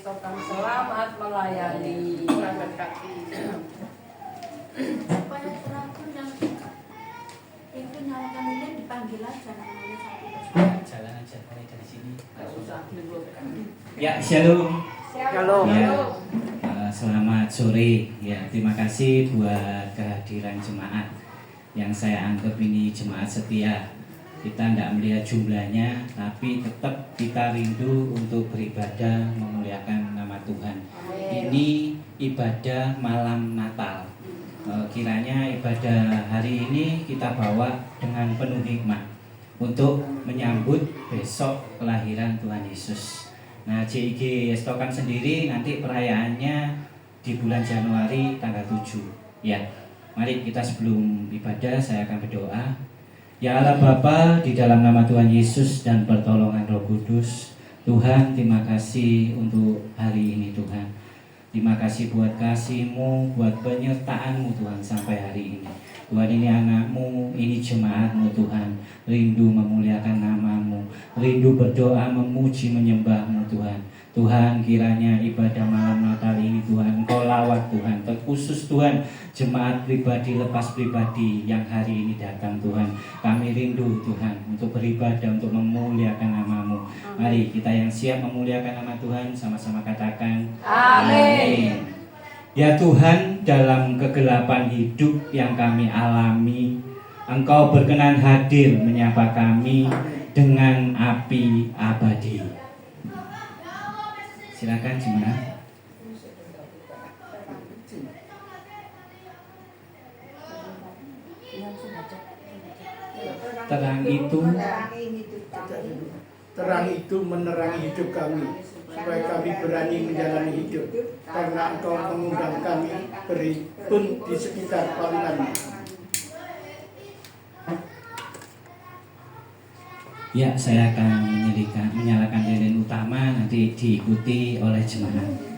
Estokan selamat melayani. Selamat kaki. Supaya teratur yang itu nyalakan ini dipanggil aja namanya satu. Jalan aja mulai dari sini. Susah dulu. Ya, shalom. Shalom. Ya, selamat sore. Ya, terima kasih buat kehadiran jemaat yang saya anggap ini jemaat setia. Kita tidak melihat jumlahnya, tapi tetap kita rindu untuk beribadah memuliakan nama Tuhan. Ini ibadah malam Natal. Kiranya ibadah hari ini kita bawa dengan penuh hikmat untuk menyambut besok kelahiran Tuhan Yesus. Nah, JIG Estokan sendiri nanti perayaannya di bulan Januari tanggal 7. Ya, mari kita sebelum ibadah saya akan berdoa. Ya Allah Bapa, di dalam nama Tuhan Yesus dan pertolongan Roh Kudus, Tuhan terima kasih untuk hari ini Tuhan. Terima kasih buat kasih-Mu, buat penyertaan-Mu Tuhan sampai hari ini. Tuhan, ini anak-Mu, ini jemaat-Mu Tuhan. Rindu memuliakan nama-Mu, rindu berdoa, memuji, menyembah-Mu Tuhan. Tuhan, kiranya ibadah malam Natal ini Tuhan Engkau lawat Tuhan, terkhusus Tuhan jemaat pribadi, lepas pribadi yang hari ini datang Tuhan. Kami rindu Tuhan untuk beribadah, untuk memuliakan nama-Mu. Mari kita yang siap memuliakan nama Tuhan sama-sama katakan Amin. Ya Tuhan, dalam kegelapan hidup yang kami alami, Engkau berkenan hadir menyapa kami dengan api abadi. Silakan jemaat. Terang itu menerangi hidup kami, supaya kami berani menjalani hidup, karena Engkau mengundang kami berhimpun di sekitar palungan. Ya, saya akan menyalakan lilin utama, nanti diikuti oleh jemaat.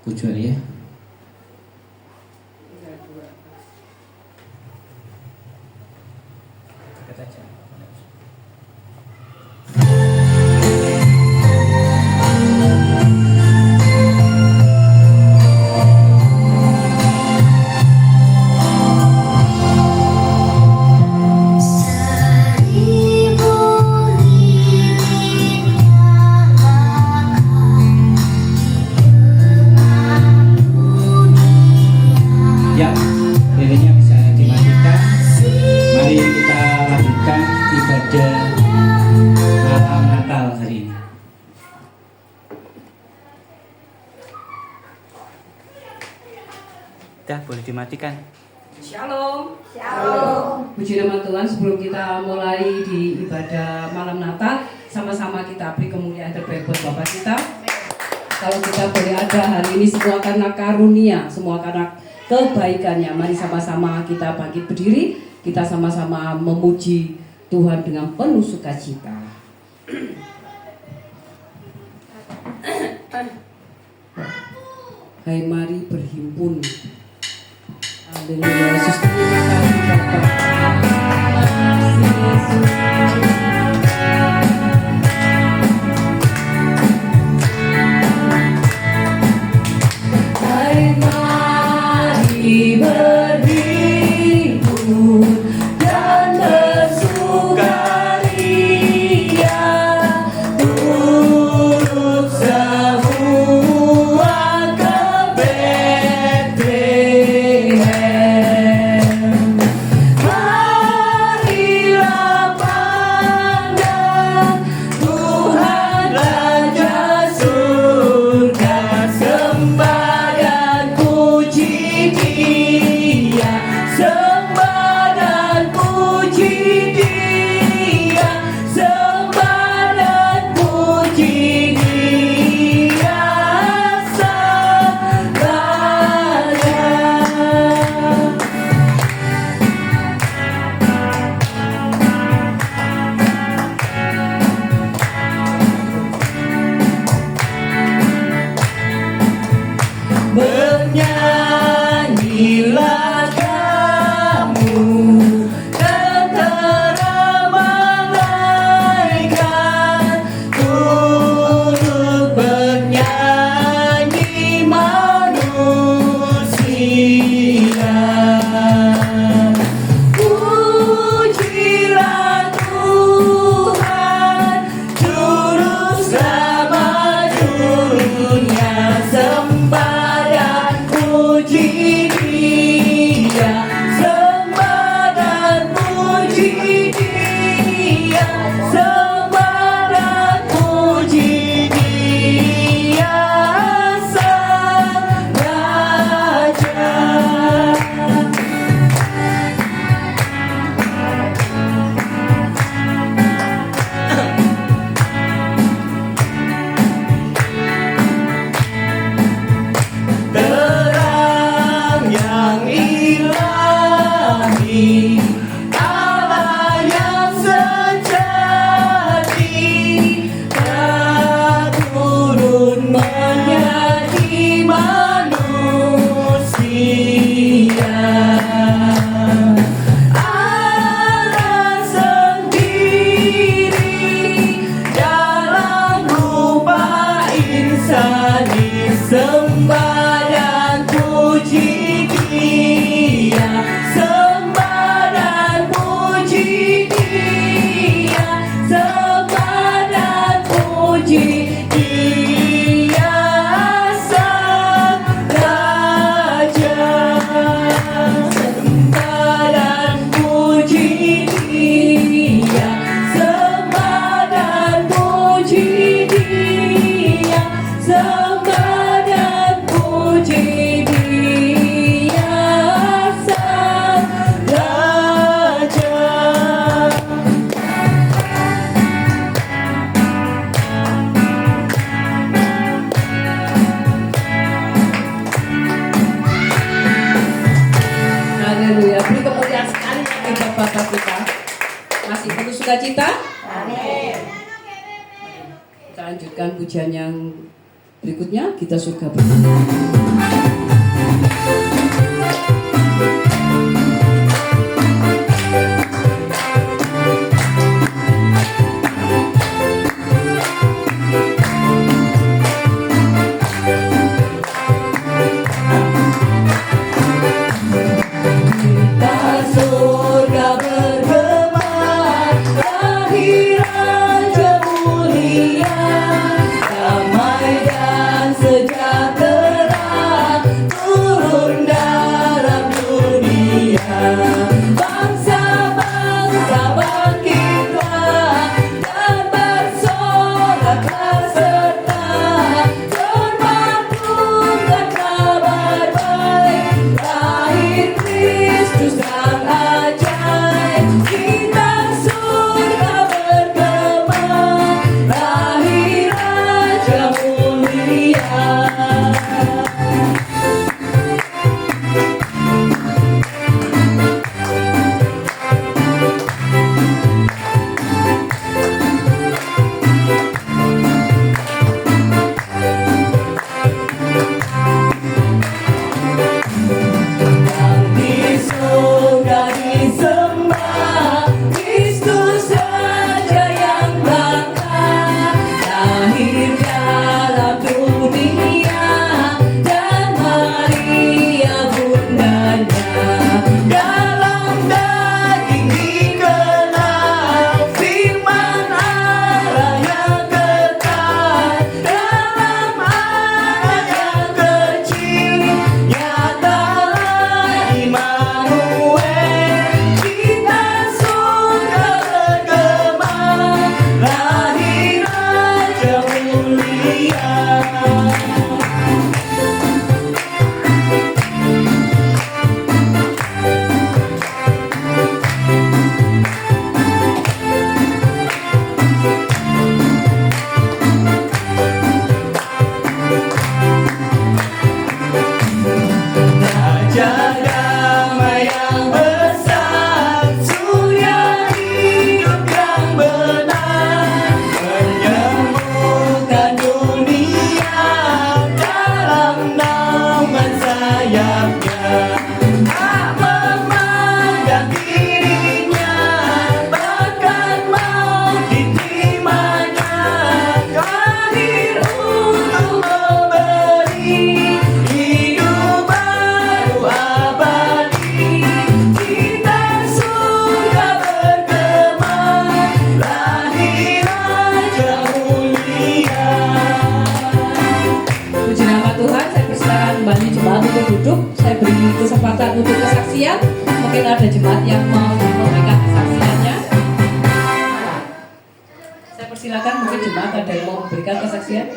kecuali ya. Ya, lilingnya bisa dimatikan. Mari kita lanjutkan ibadah malam Natal hari ini. Dah, boleh dimatikan. Shalom. Shalom. Puji nama Tuhan, sebelum kita mulai di ibadah malam Natal, sama-sama kita beri kemuliaan terbaik buat Bapak kita. Kalau kita boleh ada hari ini semua karena karunia, semua karena kebaikannya. Mari sama-sama kita bangkit berdiri, kita sama-sama memuji Tuhan dengan penuh sukacita. Hai, mari berhimpun. Haleluya, Yesus, terima kasih Bapak. Hai, mari berhimpun dan bersukaria, turut semua ke Betlehem. Marilah pandang Tuhan Raja surga, sembah dan puji Dia, sembah dan puji Dia, sembah dan puji Dia, Sang Raja. Bernyanyilah kamu tentara malaikat, turut bernyanyi manusia. Pujilah Tuhan, juru selamat dunia, sembah dan puji Dia, sembah dan puji Dia, sembah dan puji Dia, Sang Raja. Terang yang ilahi, Allah yang sejati, telah turun menjadi manusia. Allah sendiri dalam rupa insani, sembah dan puji Dia, sembah dan puji Dia, sembah dan puji Dia, Sang Raja. Sembah dan puji Dia, sembah dan puji Dia, sembah dan puji Dia, Sang Raja. Haleluya, beri kemuliaan sekali bagi Bapak kita. Masih penuh sukacita? Amin. Kita lanjutkan pujian yang Berikutnya kita surga bersama. Untuk kesaksian, mungkin ada jemaat yang mau memberikan kesaksiannya. Saya persilakan, mungkin jemaat ada yang mau memberikan kesaksian.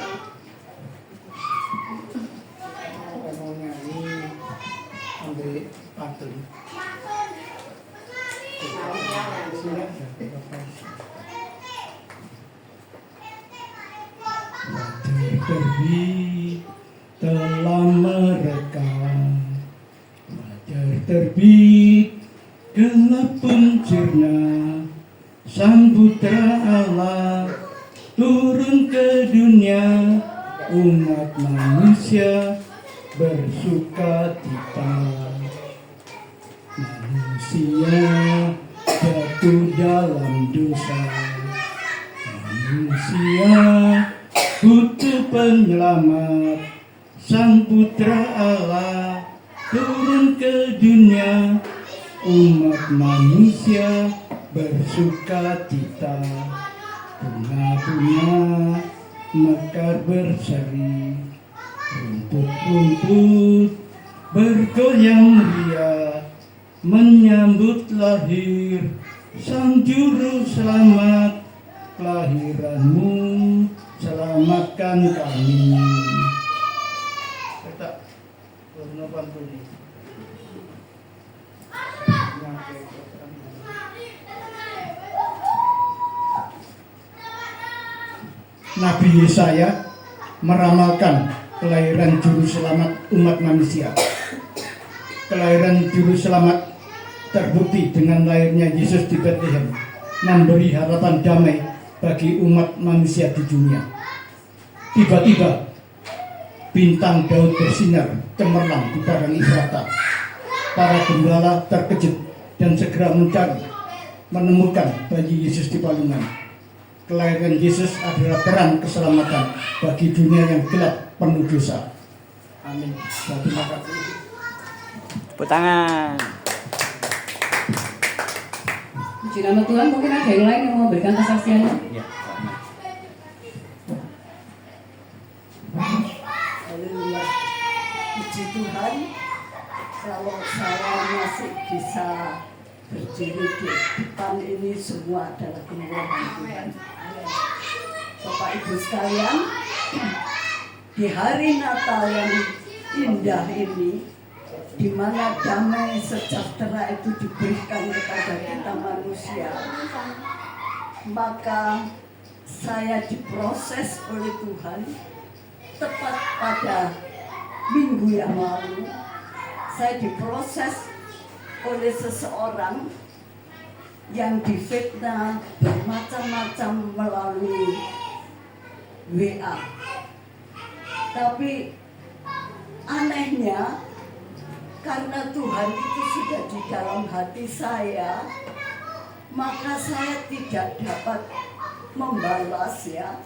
Terbit telah merekam, terbit gelap pun cerna, Sang Putra Allah turun ke dunia, umat manusia bersuka cita. Manusia jatuh dalam dosa, manusia butuh penyelamat. Sang Putra Allah turun ke dunia, umat manusia bersuka cita. Bunga-bunga mekar berseri, rumput-rumput bergoyang ria, menyambut lahir Sang Juru Selamat. Kelahiranmu selamatkan kami. Nabi Yesaya meramalkan kelahiran Juru Selamat umat manusia. Kelahiran Juru Selamat terbukti dengan lahirnya Yesus di Bethlehem, memberi harapan damai bagi umat manusia di dunia. Tiba-tiba Bintang Daud bersinar cemerlang di padang Efrata. Para gembala terkejut dan segera mencari, menemukan bayi Yesus di palungan. Kelahiran Yesus adalah terang keselamatan bagi dunia yang gelap penuh dosa. Amin. Terima kasih. Tepuk tangan. Puji nama Tuhan, mungkin ada yang lain yang mau memberikan kesaksiannya? Ya, Haleluya. Puji Tuhan, kalau saya masih bisa berdiri di depan ini semua adalah kemurahan Tuhan. Bapak Ibu sekalian, di hari Natal yang indah ini, di mana damai sejahtera itu diberikan kepada kita manusia, maka saya diproses oleh Tuhan tepat pada minggu yang lalu. Saya diproses oleh seseorang yang difitnah bermacam-macam melalui WA. Tapi anehnya, karena Tuhan itu sudah di dalam hati saya, maka saya tidak dapat membalas ya.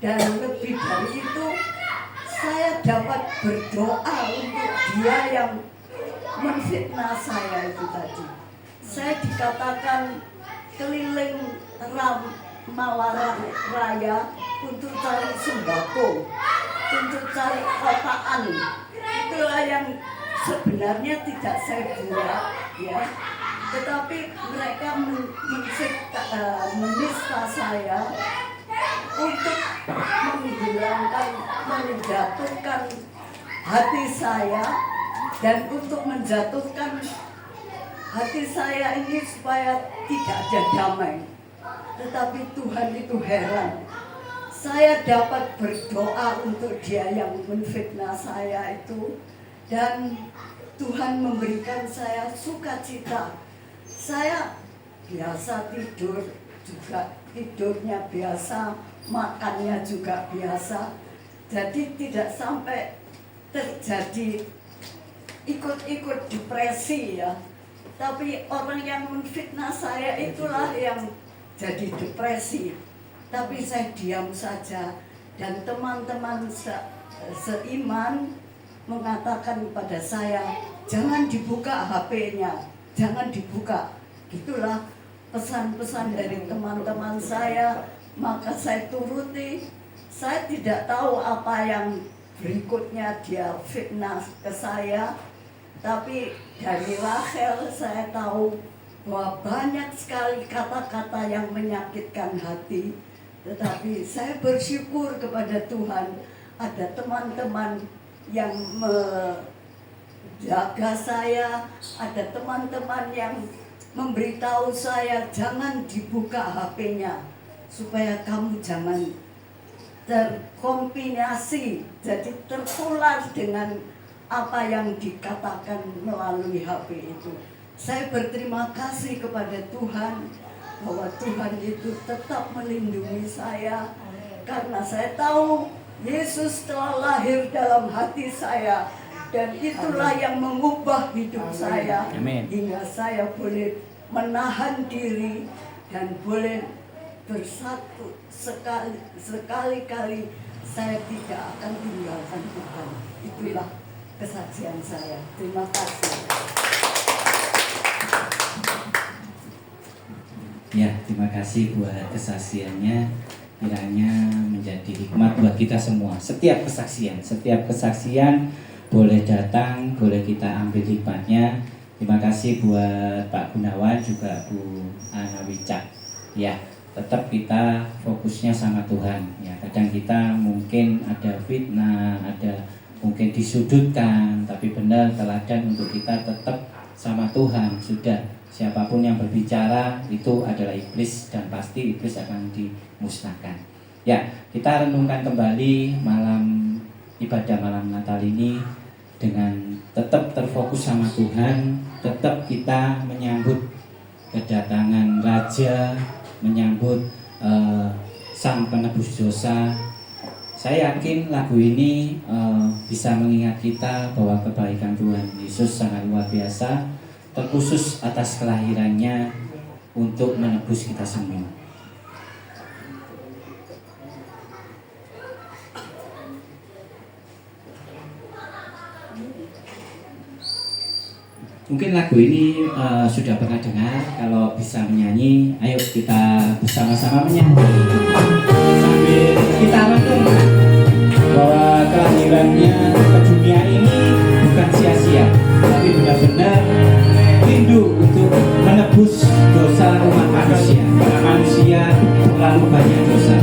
Dan lebih dari itu, saya dapat berdoa untuk dia yang menfitnah saya itu tadi. Saya dikatakan keliling Malarang Raya untuk cari sembako, untuk cari kotaan. Itulah yang sebenarnya tidak saya buat ya. Tetapi mereka menista saya untuk menghilangkan, menjatuhkan hati saya, dan untuk menjatuhkan hati saya ini supaya tidak ada damai. Tetapi Tuhan itu heran. Saya dapat berdoa untuk dia yang menfitnah saya itu, dan Tuhan memberikan saya sukacita. Saya biasa tidur juga, tidurnya biasa, makannya juga biasa. Jadi tidak sampai terjadi ikut-ikut depresi ya. Tapi orang yang menfitnah saya itulah yang jadi depresi. Tapi saya diam saja, dan teman-teman seiman mengatakan kepada saya, jangan dibuka HP-nya, jangan dibuka. Itulah pesan-pesan dari teman-teman saya, maka saya turuti. Saya tidak tahu apa yang berikutnya dia fitnah ke saya, tapi dari Rachel saya tahu bahwa banyak sekali kata-kata yang menyakitkan hati. Tetapi saya bersyukur kepada Tuhan, ada teman-teman yang menjaga saya, ada teman-teman yang memberitahu saya jangan dibuka HP-nya, supaya kamu jangan terkombinasi, jadi tertular dengan apa yang dikatakan melalui HP itu. Saya berterima kasih kepada Tuhan bahwa Tuhan itu tetap melindungi saya, karena saya tahu Yesus telah lahir dalam hati saya, dan itulah yang mengubah hidup saya. Amin. Hingga saya boleh menahan diri dan boleh bersatu sekali-kali saya tidak akan tinggalkan Tuhan. Itulah kesaksian saya. Terima kasih. Ya, terima kasih buat kesaksiannya. Kiranya menjadi hikmat buat kita semua. Setiap kesaksian boleh datang, boleh kita ambil hikmatnya. Terima kasih buat Pak Gunawan, juga Bu Ana Wicak. Ya, tetap kita fokusnya sama Tuhan. Ya, kadang kita mungkin ada fitnah, ada mungkin disudutkan, tapi benar teladan untuk kita tetap sama Tuhan. Sudah, siapapun yang berbicara itu adalah iblis, dan pasti iblis akan dimusnahkan. Ya, kita renungkan kembali ibadah malam Natal ini dengan tetap terfokus sama Tuhan, tetap kita menyambut kedatangan Raja, menyambut Sang Penebus dosa. Saya yakin lagu ini bisa mengingat kita bahwa kebaikan Tuhan Yesus sangat luar biasa, terkhusus atas kelahirannya untuk menebus kita semua. Mungkin lagu ini sudah pernah dengar. Kalau bisa menyanyi, ayo kita bersama-sama menyanyi sambil kita renungkan bahwa kelahirannya ke dunia ini bukan sia-sia, tapi benar-benar rindu untuk menebus dosa umat manusia. Karena manusia terlalu banyak dosa.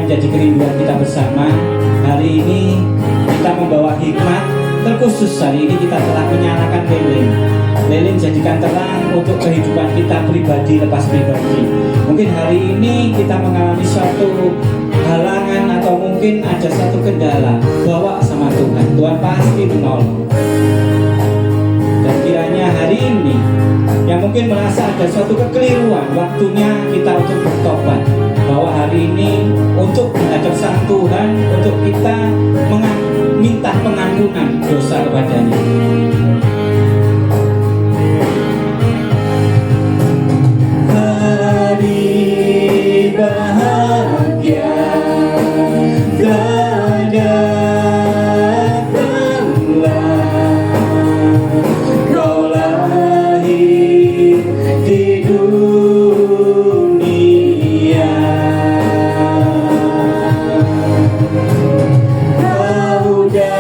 Menjadi kerinduan kita bersama. Hari ini kita membawa hikmat, terkhusus hari ini kita telah menyalakan lilin. Lilin jadikan terang untuk kehidupan kita pribadi lepas pribadi. Mungkin hari ini kita mengalami suatu halangan atau mungkin ada satu kendala, bawa sama Tuhan. Tuhan pasti menolong. Dan kiranya hari ini yang mungkin merasa ada suatu kekeliruan, waktunya kita untuk bertobat. Bahwa hari ini untuk menghadap Sang Tuhan, untuk kita minta pengampunan dosa kepadanya. Hari bahagia datanglah, kau lahir di dunia. Kau datanglah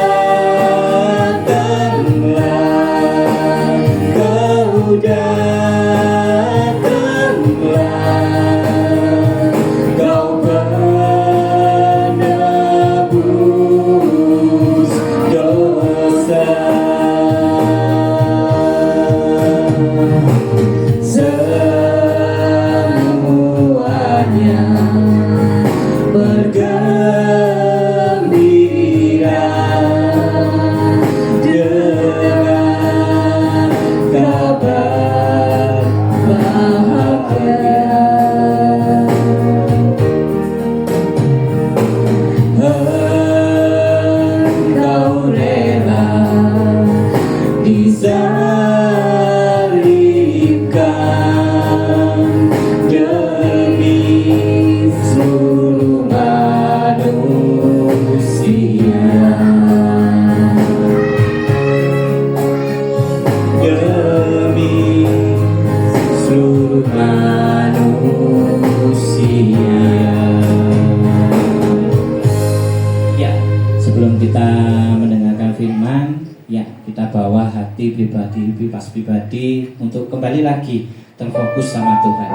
diri untuk kembali lagi terfokus sama Tuhan.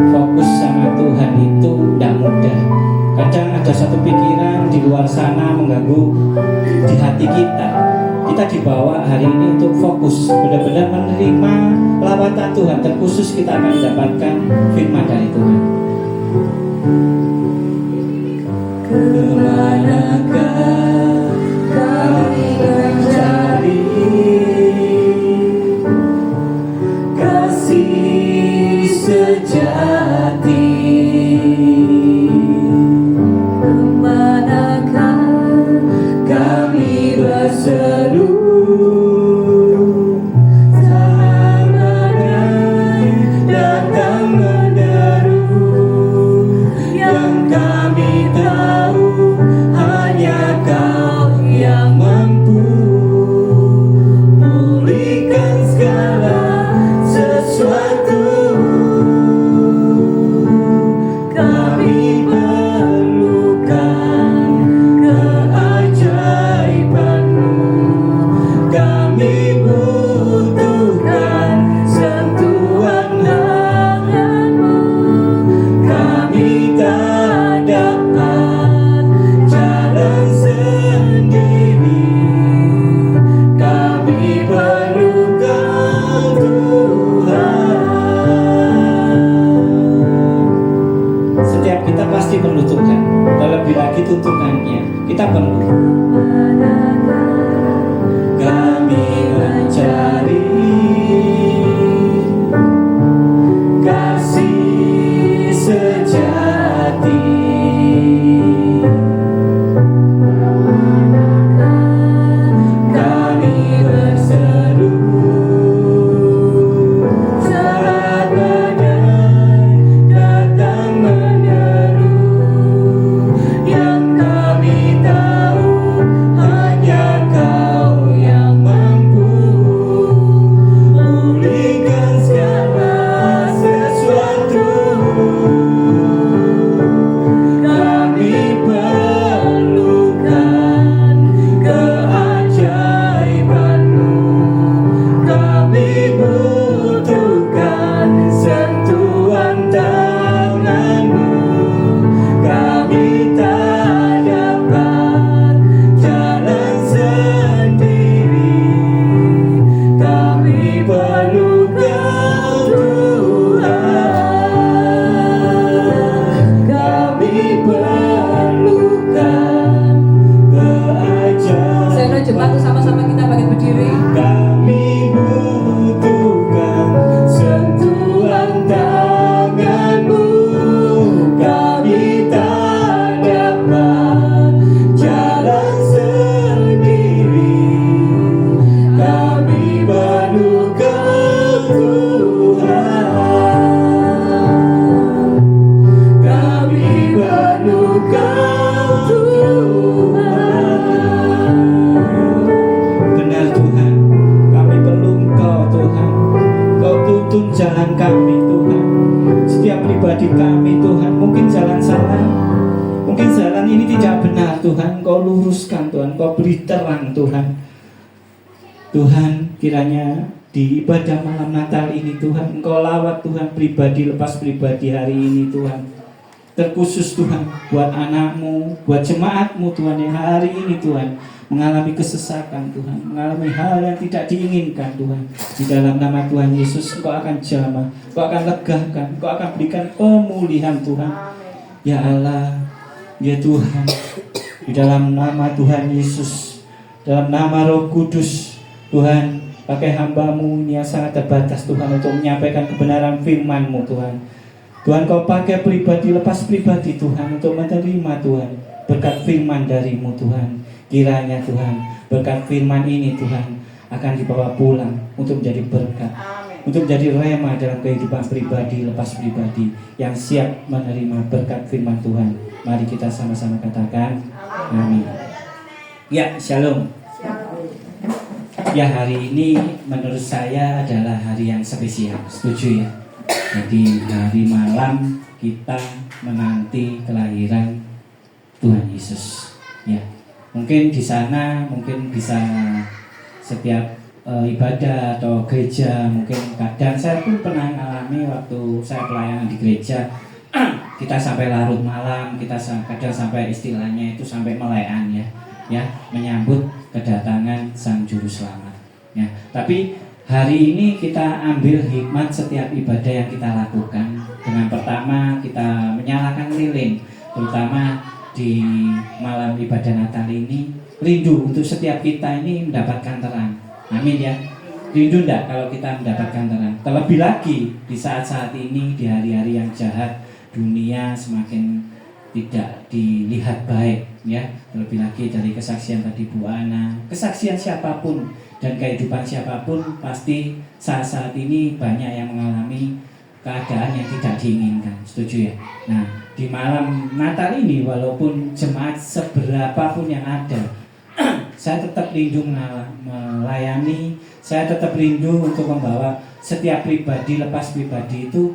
Fokus sama Tuhan itu tidak mudah. Kadang ada satu pikiran di luar sana mengganggu di hati kita. Kita dibawa hari ini untuk fokus, benar-benar menerima lawatan Tuhan. Terkhusus kita akan mendapatkan firman dari Tuhan. Kemanakah kami mencari kasih sejati? Kemanakah kami berseru? Kita perlu. Kami mencari kasih sejati. Kami berseru saat badai datang menderu. Yang kami tahu hanya Kau yang mampu pulihkan segala sesuatu. Kami perlukan keajaiban-Mu. Kami butuhkan sentuhan tangan-Mu. Kami tak dapat jalan sendiri. Kami perlu Kau Tuhan. Kami perlukan keajaiban. Saya jemaat sama-sama kita bangkit berdiri. Kami butuhkan sentuhan tangan-Mu. Kami tak dapat jalan sendiri. Kami perlu Kau Tuhan. Kami perlu Kau Tuhan. Benar Tuhan, kami perlu Engkau Tuhan. Kau tuntun jalan kami Tuhan. Setiap pribadi kami Tuhan, mungkin jalan salah, mungkin jalan ini tidak benar Tuhan. Kau luruskan Tuhan, Kau beri terang Tuhan. Tuhan, kiranya di ibadah malam Natal ini Tuhan, Engkau lawat Tuhan pribadi lepas pribadi hari ini Tuhan. Terkhusus Tuhan buat anak-Mu, buat jemaat-Mu Tuhan yang hari ini Tuhan mengalami kesesakan Tuhan, mengalami hal yang tidak diinginkan Tuhan. Di dalam nama Tuhan Yesus Engkau akan jamah, Engkau akan legakan, Engkau akan berikan pemulihan Tuhan. Ya Allah, ya Tuhan, di dalam nama Tuhan Yesus, dalam nama Roh Kudus Tuhan, pakai hamba-Mu yang sangat terbatas Tuhan untuk menyampaikan kebenaran firman-Mu Tuhan. Tuhan, Kau pakai pribadi lepas pribadi Tuhan untuk menerima Tuhan berkat firman dari-Mu Tuhan. Kiranya Tuhan berkat firman ini Tuhan akan dibawa pulang untuk menjadi berkat, untuk menjadi rema dalam kehidupan pribadi lepas pribadi yang siap menerima berkat firman Tuhan. Mari kita sama-sama katakan amin. Ya, shalom. Ya, hari ini menurut saya adalah hari yang spesial. Setuju ya? Jadi hari malam kita menanti kelahiran Tuhan Yesus. Ya, mungkin di sana mungkin bisa setiap ibadah atau gereja, mungkin kadang saya pun pernah mengalami waktu saya pelayanan di gereja. Kita sampai larut malam, kita kadang sampai istilahnya itu sampai melayan ya, menyambut kedatangan Sang Juru Selamat. Ya, tapi hari ini kita ambil hikmat setiap ibadah yang kita lakukan. Dengan pertama kita menyalakan lilin, terutama di malam ibadah Natal ini, rindu untuk setiap kita ini mendapatkan terang. Amin ya. Rindu enggak kalau kita mendapatkan terang? Terlebih lagi di saat-saat ini, di hari-hari yang jahat, dunia semakin tidak dilihat baik ya. Terlebih lagi dari kesaksian tadi Bu Ana, kesaksian siapapun dan kehidupan siapapun, pasti saat-saat ini banyak yang mengalami keadaan yang tidak diinginkan. Setuju ya? Nah, di malam Natal ini walaupun jemaat seberapapun yang ada, saya tetap rindu melayani, saya tetap rindu untuk membawa setiap pribadi, lepas pribadi itu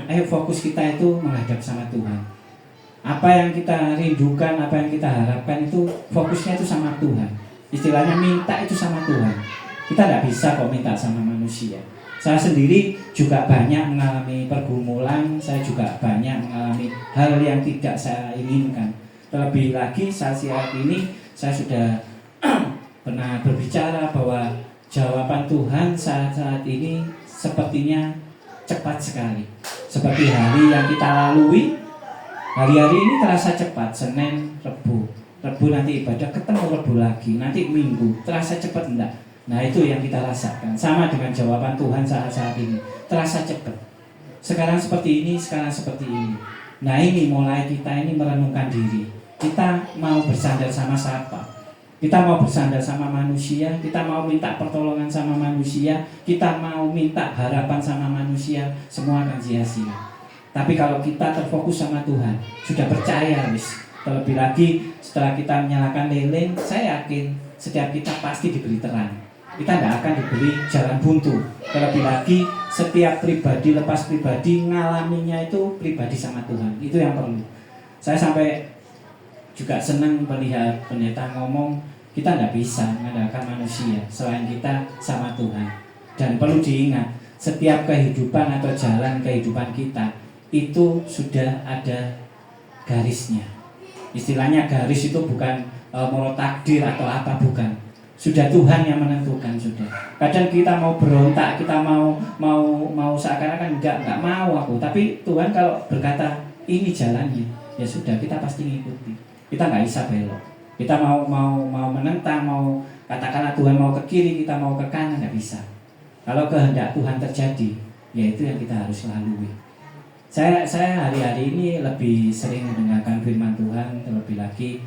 ayo fokus kita itu menghadap sama Tuhan. Apa yang kita rindukan, apa yang kita harapkan itu fokusnya itu sama Tuhan. Istilahnya minta itu sama Tuhan. Kita tidak bisa kok minta sama manusia. Saya sendiri juga banyak mengalami pergumulan, saya juga banyak mengalami hal yang tidak saya inginkan. Terlebih lagi saat ini saya sudah pernah berbicara bahwa jawaban Tuhan saat ini sepertinya cepat sekali. Seperti hari yang kita lalui, hari-hari ini terasa cepat. Senin, Rebu nanti ibadah, ketemu Rebu lagi, nanti Minggu, terasa cepat enggak? Nah itu yang kita rasakan. Sama dengan jawaban Tuhan saat ini, terasa cepat. Sekarang seperti ini, sekarang seperti ini. Nah ini mulai kita ini merenungkan diri. Kita mau bersandar sama siapa? Kita mau bersandar sama manusia, kita mau minta pertolongan sama manusia, kita mau minta harapan sama manusia, semua akan sia-sia. Tapi kalau kita terfokus sama Tuhan, sudah percaya terlebih lagi setelah kita menyalakan lilin, saya yakin setiap kita pasti diberi terang. Kita tidak akan diberi jalan buntu. Terlebih lagi setiap pribadi lepas pribadi ngalaminya itu pribadi sama Tuhan. Itu yang perlu. Saya sampai juga senang melihat pendeta ngomong, kita tidak bisa mengandalkan manusia selain kita sama Tuhan. Dan perlu diingat, setiap kehidupan atau jalan kehidupan kita itu sudah ada garisnya. Istilahnya garis itu bukan menurut takdir atau apa, bukan. Sudah Tuhan yang menentukan sudah. Kadang kita mau berontak, kita mau seakan-akan enggak mau aku. Tapi Tuhan kalau berkata ini jalannya, ya sudah kita pasti ngikuti. Kita nggak bisa belok. Kita mau menentang, mau katakanlah Tuhan mau ke kiri, kita mau ke kanan, nggak bisa. Kalau kehendak Tuhan terjadi, ya itu yang kita harus lalui. Saya hari-hari ini lebih sering mendengarkan firman Tuhan, terlebih lagi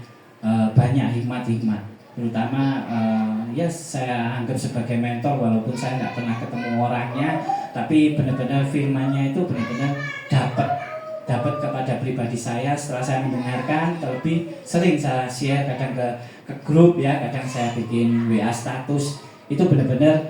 banyak hikmat-hikmat. Terutama ya saya anggap sebagai mentor, walaupun saya nggak pernah ketemu orangnya, tapi benar-benar firmannya itu benar-benar dapat kepada pribadi saya setelah saya mendengarkan. Terlebih sering saya share kadang ke grup ya, kadang saya bikin WA status, itu benar-benar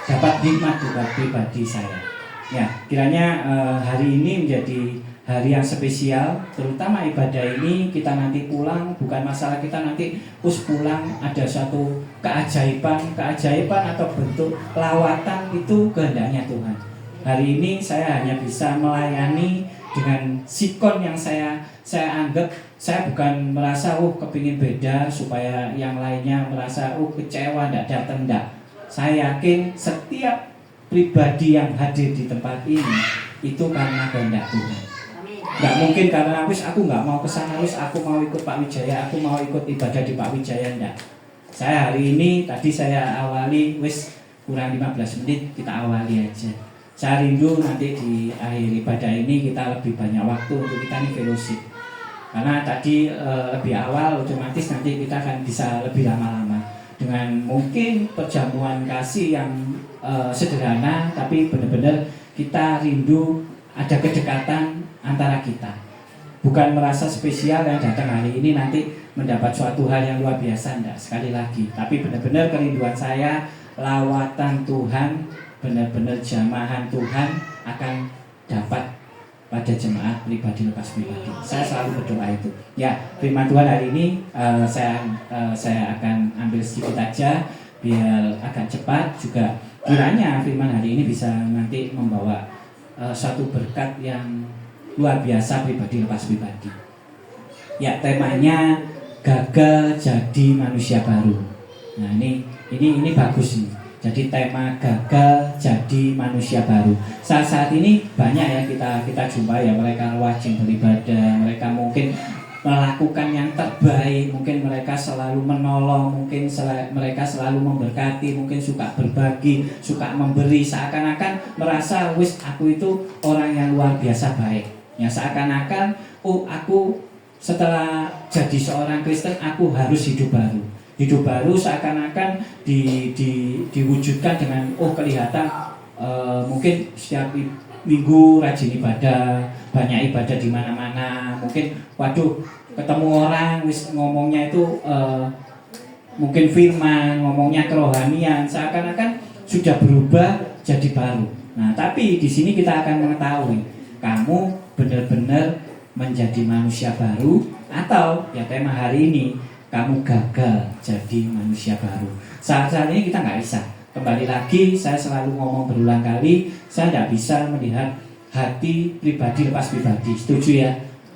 dapat hikmat buat pribadi saya. Ya, kiranya hari ini menjadi hari yang spesial, terutama ibadah ini kita nanti pulang, bukan masalah kita nanti pulang ada suatu keajaiban atau bentuk lawatan, itu kehendaknya Tuhan. Hari ini saya hanya bisa melayani dengan sikon yang saya anggap, saya bukan merasa kepingin beda supaya yang lainnya merasa kecewa tidak datang, enggak. Saya yakin setiap pribadi yang hadir di tempat ini itu karena kehendak Tuhan. Nggak mungkin karena aku nggak mau kesana, aku mau ikut Pak Wijaya, aku mau ikut ibadah di Pak Wijaya, enggak. Saya hari ini tadi saya awali kurang 15 menit kita awali aja. Saya rindu nanti di akhir ibadah ini kita lebih banyak waktu untuk kita nih fellowship. Karena tadi lebih awal otomatis nanti kita akan bisa lebih lama-lama dengan mungkin perjamuan kasih yang sederhana, tapi benar-benar kita rindu ada kedekatan antara kita. Bukan merasa spesial yang datang hari ini nanti mendapat suatu hal yang luar biasa, enggak, sekali lagi. Tapi benar-benar kerinduan saya lawatan Tuhan, benar-benar jamahan Tuhan akan dapat pada jemaat pribadi lepas pribadi. Saya selalu berdoa itu. Ya, firman Tuhan hari ini saya akan ambil sedikit aja biar agak cepat juga kiranya firman hari ini bisa nanti membawa satu berkat yang luar biasa pribadi lepas pribadi. Ya, temanya gagal jadi manusia baru. Nah, ini bagus nih. Jadi tema gagal jadi manusia baru. Saat ini banyak ya kita jumpa ya, mereka rajin beribadah, mereka mungkin melakukan yang terbaik, mungkin mereka selalu menolong, mungkin mereka selalu memberkati, mungkin suka berbagi, suka memberi, seakan-akan merasa wis aku itu orang yang luar biasa baik. Ya, seakan-akan aku setelah jadi seorang Kristen aku harus hidup baru. Hidup baru seakan-akan diwujudkan dengan kelihatan mungkin setiap minggu rajin ibadah, banyak ibadah di mana-mana. Mungkin waduh ketemu orang wis ngomongnya itu mungkin firman, ngomongnya kerohanian, seakan-akan sudah berubah jadi baru. Nah, tapi di sini kita akan mengetahui kamu benar-benar menjadi manusia baru atau ya tema hari ini kamu gagal jadi manusia baru. Saat ini kita nggak bisa. Kembali lagi, saya selalu ngomong berulang kali, saya tidak bisa melihat hati pribadi lepas pribadi. Setuju ya?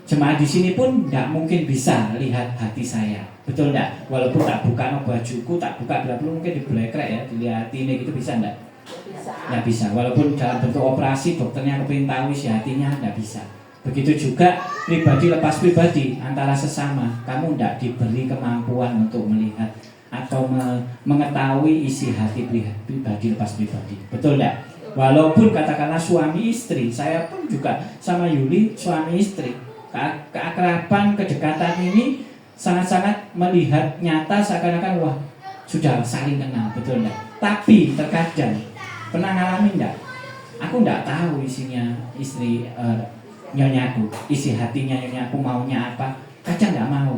Jemaat di sini pun tidak mungkin bisa lihat hati saya, betul enggak? Walaupun tak buka bajuku, tak buka bila perlu mungkin diblekrek ya, dilihat ini gitu bisa enggak? Tidak bisa. Walaupun dalam bentuk operasi dokternya kepingin tahu isi hatinya, tidak bisa. Begitu juga pribadi lepas pribadi antara sesama, kamu tidak diberi kemampuan untuk melihat atau mengetahui isi hati pribadi lepas pribadi, betul enggak? Walaupun katakanlah suami istri, saya pun juga sama Yuli suami istri. Keakraban, kedekatan ini sangat-sangat melihat nyata seakan-akan wah sudah saling kenal, betul enggak? Tapi terkadang pernah ngalamin enggak? Aku enggak tahu isinya istri nyonyaku, isi hatinya nyonyaku maunya apa, kadang enggak mau.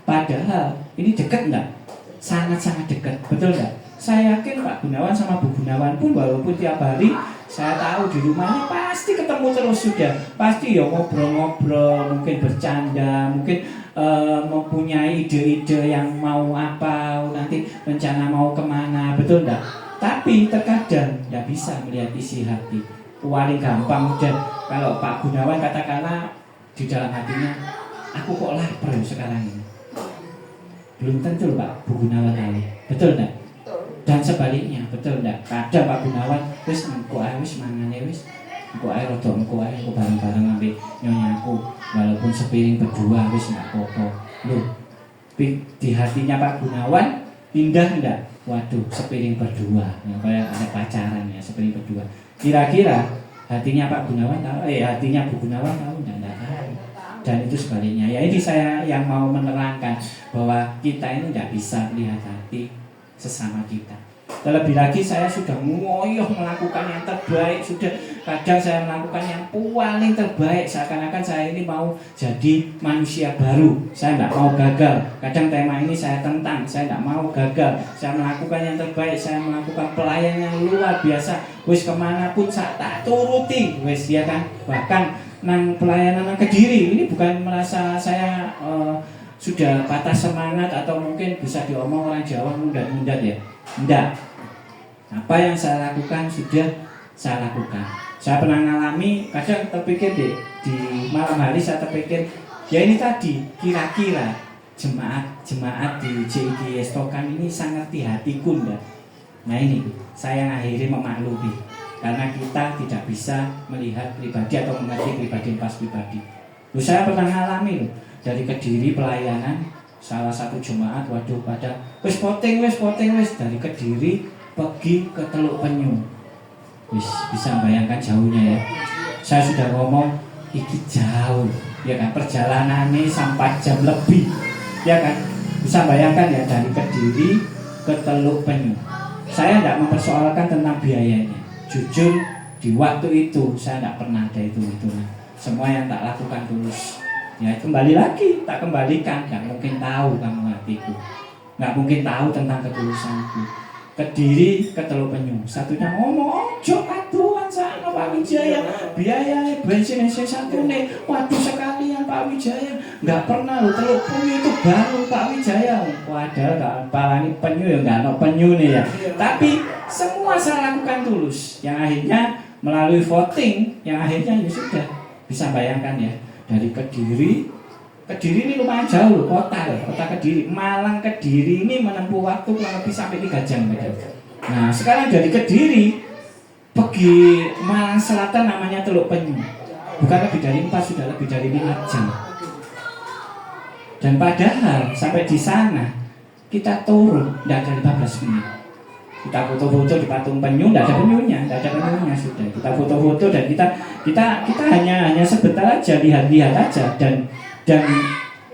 Padahal ini dekat enggak? Sangat-sangat dekat, betul enggak? Saya yakin Pak Gunawan sama Bu Gunawan pun walaupun tiap hari saya tahu di rumahnya pasti ketemu terus sudah. Pasti ya ngobrol-ngobrol, mungkin bercanda, mungkin mempunyai ide-ide yang mau apa, nanti rencana mau kemana, betul enggak? Tapi terkadang tidak bisa melihat isi hati. Paling gampang udah kalau Pak Gunawan katakanlah di dalam hatinya, aku kok lapar sekarang ini. Belum tentu Pak Bu Gunawan tahu, betul enggak? Dan sebaliknya, betul enggak? Kadang Pak Gunawan wis engko ae wis mangane wis. Engko ae rada engko ae bareng-bareng ambek nyonyaku. Walaupun sepiring berdua wis enggak apa-apa. Loh, di hatinya Pak Gunawan indah enggak? Waduh, sepiring berdua. Ya kayak ada pacaran ya, sepiring berdua. Kira-kira hatinya Pak Gunawan tahu? Hatinya Bu Gunawan tahu enggak? Enggak tahu. Dan itu sebaliknya. Ya ini saya yang mau menerangkan bahwa kita ini enggak bisa melihat hati sesama kita. Terlebih lagi saya sudah ngoyoh melakukan yang terbaik, sudah kadang saya melakukan yang paling terbaik, seakan-akan saya ini mau jadi manusia baru. Saya tidak mau gagal. Kadang tema ini saya tentang, saya tidak mau gagal. Saya melakukan yang terbaik, saya melakukan pelayanan yang luar biasa. Wis kemanapun saya tak turuti, wis ya kan. Bahkan nang pelayanan nang Kediri ini bukan merasa saya sudah patah semangat atau mungkin bisa diomong orang Jawa mundat-mundat ya. Enggak. Apa yang saya lakukan sudah saya lakukan. Saya pernah ngalami, kadang terpikir di malam hari saya terpikir, ya ini tadi kira-kira jemaat di JIGS Tokan ini sangat di hatiku enggak? Nah ini saya akhirnya memaklumi karena kita tidak bisa melihat pribadi atau mengerti pribadi pas pribadi. Loh, saya pernah ngalami loh. Dari Kediri pelayanan salah satu jemaat waduh pada wis poting dari Kediri pergi ke Teluk Penyu. Wis bisa bayangkan jauhnya ya. Saya sudah ngomong iki jauh ya kan, perjalanannya sampai 4 jam lebih ya kan. Bisa bayangkan ya dari Kediri ke Teluk Penyu. Saya tidak mempersoalkan tentang biayanya. Jujur di waktu itu saya tidak pernah ada itu. Semua yang tak lakukan tulus. Ya kembali lagi, tak kembalikan. Gak mungkin tahu kamu hatiku, gak mungkin tahu tentang ketulusanku. Kediri ke Teluk Penyu, satunya ngomong ojo katuan sana Pak Wijaya, biayanya bensin satu nih. Waduh sekalian Pak Wijaya nggak pernah loh Teluk Penyu itu baru Pak Wijaya. Wadah nggak palani penyu ya nggak ada penyu nih ya. Tapi semua saya lakukan tulus. Yang akhirnya melalui voting, yang akhirnya ya sudah bisa bayangkan ya dari Kediri ini lumayan jauh loh kota Kediri, Malang Kediri ini menempuh waktu kurang lebih sampai 3 jam. Nah sekarang dari Kediri pergi Malang Selatan namanya Teluk Penyu, bukan lebih dari 4, sudah lebih dari 5 jam. Dan padahal sampai di sana kita turun tidak ada 15 menit. Kita foto-foto di patung penyu, tidak ada penyunya sudah. Kita foto-foto dan kita hanya sebentar aja lihat-lihat aja dan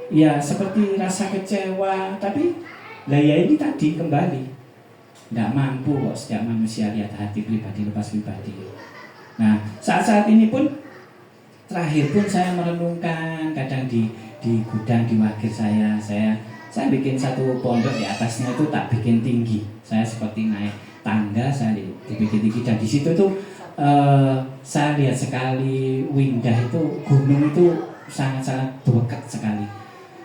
ya seperti rasa kecewa. Tapi lah ya ini tadi kembali tidak mampu kok setiap manusia lihat hati pribadi lepas pribadi. Nah saat-saat ini pun terakhir pun saya merenungkan kadang di gudang di wakil saya bikin satu pondok di atasnya itu tak bikin tinggi. Saya seperti naik tangga, saya dibikin tinggi dan di situ tuh saya lihat sekali Windah itu gunung itu sangat-sangat dekat sekali.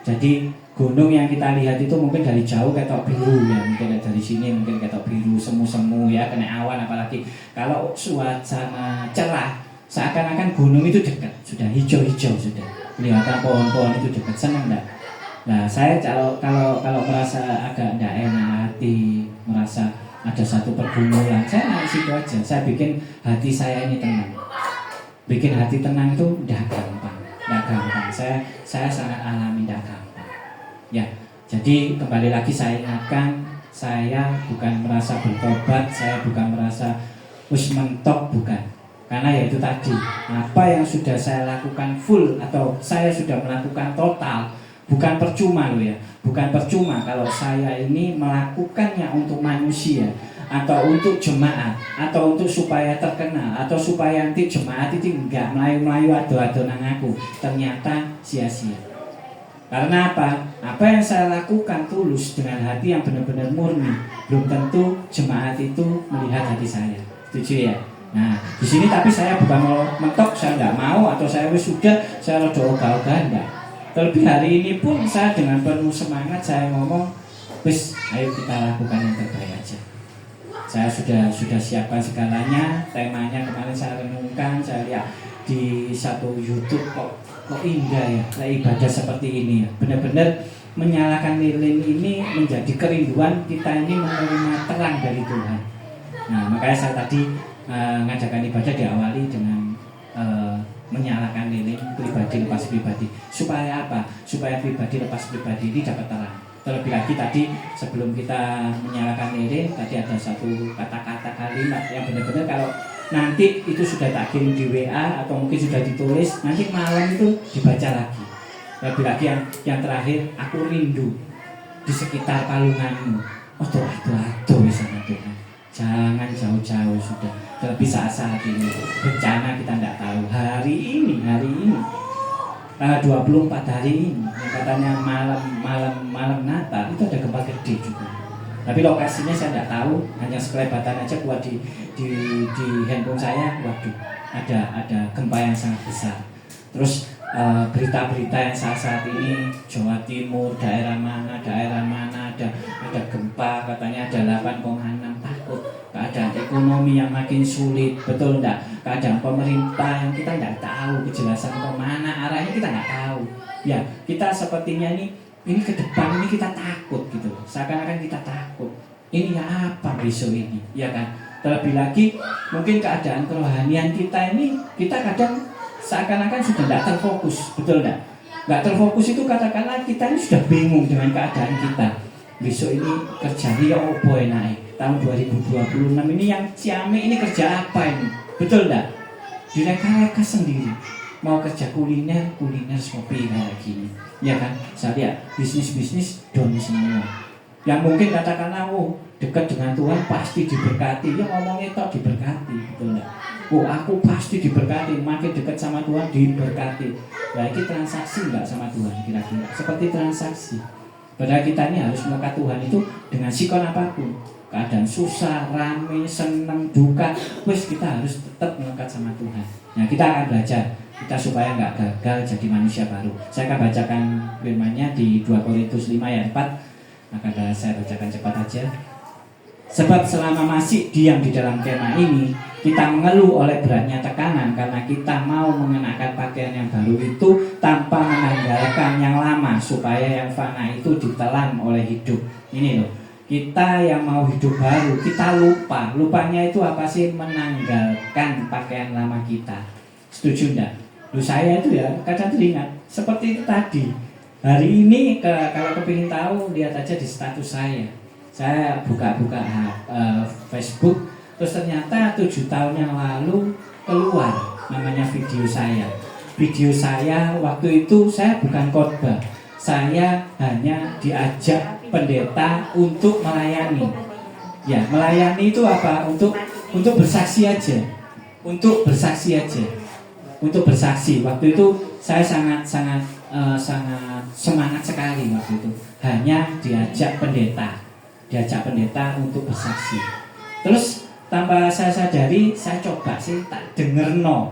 Jadi gunung yang kita lihat itu mungkin dari jauh ketok biru ya, mungkin dari sini mungkin ketok biru semu-semu ya kena awan, apalagi kalau suasana cerah seakan-akan gunung itu dekat, sudah hijau-hijau sudah kelihatan pohon-pohon itu dekat. Senang enggak? Nah saya kalau merasa agak tidak enak hati, merasa ada satu pergumulan, saya naik situ aja. Saya bikin hati saya ini tenang. Bikin hati tenang itu tidak gampang. Saya sangat alami, tidak gampang. Ya, jadi kembali lagi saya ingatkan, saya bukan merasa bertobat, saya bukan merasa wis mentok, bukan. Karena ya itu tadi, apa yang sudah saya lakukan full atau saya sudah melakukan total. Bukan percuma loh ya, bukan percuma kalau saya ini melakukannya untuk manusia atau untuk jemaat atau untuk supaya terkenal atau supaya nanti jemaat itu enggak melayu-melayu ado-ado nang aku, ternyata sia-sia. Karena apa? Apa yang saya lakukan tulus dengan hati yang benar-benar murni, belum tentu jemaat itu melihat hati saya. Setuju ya? Nah, di sini tapi saya bukan mau mentok, saya enggak mau atau saya sudah saya rada ogah-ogah enggak. Terlebih hari ini pun saya dengan penuh semangat saya ngomong, wis ayo kita lakukan yang terbaik aja. Saya sudah siapkan segalanya, temanya kemarin saya renungkan, saya lihat di satu YouTube kok indah ya, ibadah seperti ini ya. Benar-benar menyalakan lilin ini menjadi kerinduan kita ini menerima terang dari Tuhan. Nah makanya saya tadi ngajakan ibadah diawali dengan menyalakan lilin pribadi lepas pribadi. Supaya apa? Supaya pribadi lepas pribadi ini dapat terang. Terlebih lagi tadi sebelum kita menyalakan lilin, tadi ada satu kata-kata kalimat yang benar-benar kalau nanti itu sudah tak kirim di WA atau mungkin sudah ditulis, nanti malam itu dibaca lagi. Terlebih lagi yang terakhir, aku rindu di sekitar palunganmu. Oh aduh sama Tuhan. Jangan jauh-jauh sudah. Terlebih saat ini bencana kita tidak tahu. Hari ini tanggal 24 hari ini yang katanya malam Natal itu ada gempa gede juga. Tapi lokasinya saya tidak tahu, hanya sekelebatan aja buat di handphone saya. Waduh, ada gempa yang sangat besar. Terus berita-berita yang saat ini Jawa Timur, daerah mana ada gempa, katanya ada 8,6. Takut keadaan ekonomi yang makin sulit, betul enggak? Keadaan pemerintah yang kita enggak tahu kejelasan kemana arahnya, kita enggak tahu. Ya kita sepertinya ini ke depan ini kita takut gitu, seakan-akan kita takut. Ini ya apa besok ini, ya kan? Terlebih lagi mungkin keadaan kerohanian kita ini, kita kadang seakan-akan sudah tidak terfokus, betul enggak? Nggak terfokus itu katakanlah kita ini sudah bingung dengan keadaan kita. Besok ini kerja ya opo naik tahun 2026 ini yang Ciame ini kerja apa ini, betul enggak? Direka-reka sendiri. Mau kerja kuliner kopi kayak gini, ya kan? Saya lihat bisnis down semua. Yang mungkin katakanlah dekat dengan Tuhan pasti diberkati, ya ngomongnya toh diberkati, betul enggak? Aku pasti diberkati, makin dekat sama Tuhan diberkati. Nah ini transaksi enggak sama Tuhan kira-kira? Seperti transaksi. Padahal kita ini harus melekat Tuhan itu dengan sikon apapun. Keadaan susah, rame, senang, duka, kita harus tetap melekat sama Tuhan. Nah kita akan belajar kita supaya nggak gagal jadi manusia baru. Saya akan bacakan firman-Nya di 2 Korintus 5 ayat 4. Maka saya bacakan cepat aja. Sebab selama masih diam di dalam kemah ini, kita mengeluh oleh beratnya tekanan karena kita mau mengenakan pakaian yang baru itu tanpa menanggalkan yang lama, supaya yang fana itu ditelan oleh hidup. Ini loh, kita yang mau hidup baru, kita lupa. Lupanya itu apa sih? Menanggalkan pakaian lama kita. Setuju enggak? Loh, saya itu ya kadang teringat seperti itu tadi. Hari ini kalau kepingin tahu, lihat aja di status saya. Saya buka-buka Facebook, terus ternyata 7 tahun yang lalu keluar namanya video saya. Video saya waktu itu saya bukan khotbah, saya hanya diajak pendeta untuk melayani. Ya, melayani itu apa? Untuk bersaksi aja, untuk bersaksi aja, untuk bersaksi. Waktu itu saya sangat semangat sekali waktu itu. Hanya diajak pendeta untuk bersaksi. Terus tanpa saya sadari, saya coba sih tak dengerno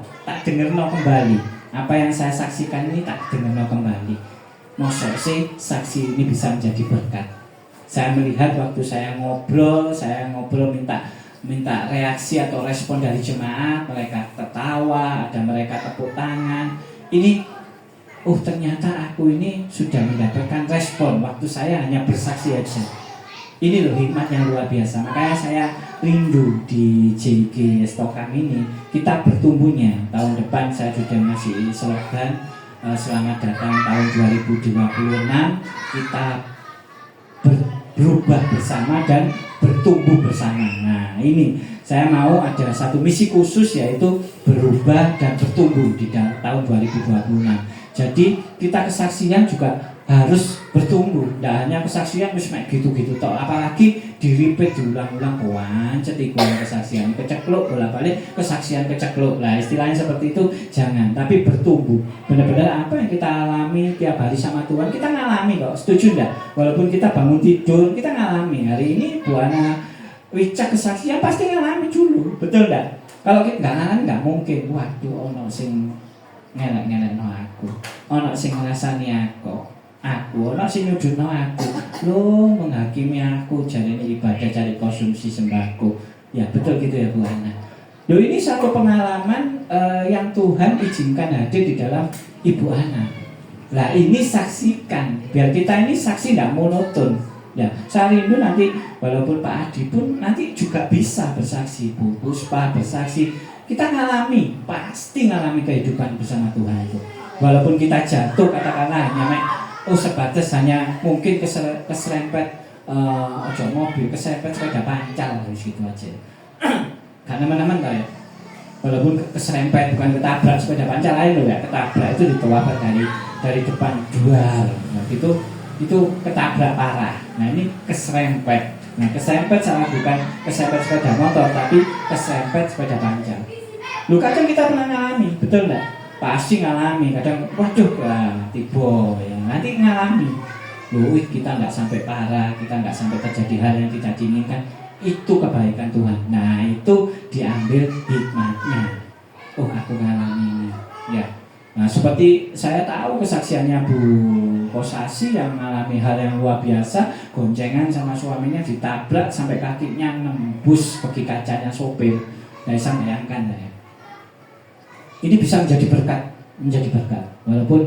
kembali. Apa yang saya saksikan ini tak dengerno kembali. Mosok sih saksi ini bisa menjadi berkat. Saya melihat waktu saya ngobrol minta reaksi atau respon dari jemaat, mereka tertawa, ada mereka tepuk tangan. Ini ternyata aku ini sudah mendapatkan respon waktu saya hanya bersaksi aja. Ini loh hikmat yang luar biasa. Makanya saya rindu di JG Stokam ini kita bertumbuhnya. Tahun depan saya sudah ngasih slogan selamat datang tahun 2026, kita berubah bersama dan bertumbuh bersama. Nah ini saya mau ada satu misi khusus, yaitu berubah dan bertumbuh di tahun 2026. Jadi kita kesaksian juga harus bertumbuh. Tidak hanya kesaksian wis mek gitu-gitu tok, apalagi di-repeat diulang-ulang wancet iku kesaksian kecekluk bolak-balik kesaksian kecekluk. Lah istilahnya seperti itu jangan, tapi bertumbuh. Benar-benar apa yang kita alami tiap hari sama Tuhan kita ngalami kok. Setuju enggak? Walaupun kita bangun tidur kita ngalami. Hari ini Buana Wicak kesaksian pasti ngalami dulu. Betul enggak? Kalau kita enggak ngalami enggak mungkin. Waduh ono sing ngelak-ngelakno aku. Ono sing ngrasani aku, ono sing nyudutno aku. Lo menghakimi aku, jarene ibadah cari konsumsi sembako. Ya betul gitu ya Bu Ana. Loh ini satu pengalaman yang Tuhan izinkan hadir di dalam Ibu Ana. Lah ini saksikan, biar kita ini saksi tidak monoton. Ya, saya rindu nanti walaupun Pak Adi pun nanti juga bisa bersaksi, Bu Puspa bersaksi. Kita ngalami, pasti ngalami kehidupan bersama Tuhan itu. Walaupun kita jatuh katakanlah hanya sebatas hanya mungkin keserempet ojo mobil, keserempet sepeda pancal harus gitu aja. Karena teman-teman kayak walaupun keserempet bukan ketabrak sepeda pancal lain loh ya, ketabrak itu ditewabak dari depan dua loh. Nah, itu ketabrak parah. Nah ini keserempet. Nah keserempet sama bukan keserempet sepeda motor, tapi keserempet sepeda panjang. Lu kadang kita pernah ngalami, betul nggak? Pasti ngalami. Kadang waduh tiba ya nanti ngalami. Lu kita nggak sampai parah, kita nggak sampai terjadi hal yang tidak diinginkan. Itu kebaikan Tuhan. Nah itu diambil hikmatnya. Aku ngalami ini. Ya. Nah seperti saya tahu kesaksiannya Bu Kosasi yang mengalami hal yang luar biasa, goncengan sama suaminya ditabrak sampai kakinya nembus bagi kacanya sopir. Nah bisa bayangkan ya. Ini bisa menjadi berkat, walaupun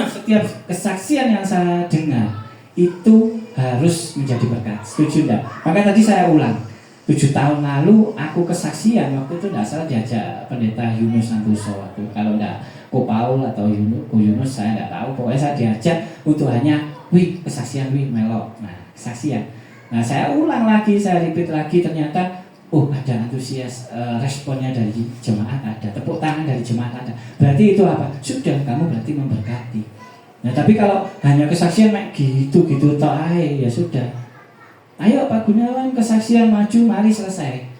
setiap kesaksian yang saya dengar itu harus menjadi berkat. Setuju enggak? Maka tadi saya ulang. 7 tahun lalu aku kesaksian waktu itu tidak salah diajak pendeta Yunus Santoso waktu, kalau enggak Ko Paul atau Yunus saya tidak tahu, pokoknya saya diajak untuk hanya kesaksian melok. Nah kesaksian. Nah saya ulang lagi, saya repeat lagi, ternyata ada antusias, responnya dari jemaat ada, tepuk tangan dari jemaat ada. Berarti itu apa? Sudah, kamu berarti memberkati. Nah tapi kalau hanya kesaksian gitu toh ya sudah. Ayo Pak Gunawan kesaksian maju, mari selesai.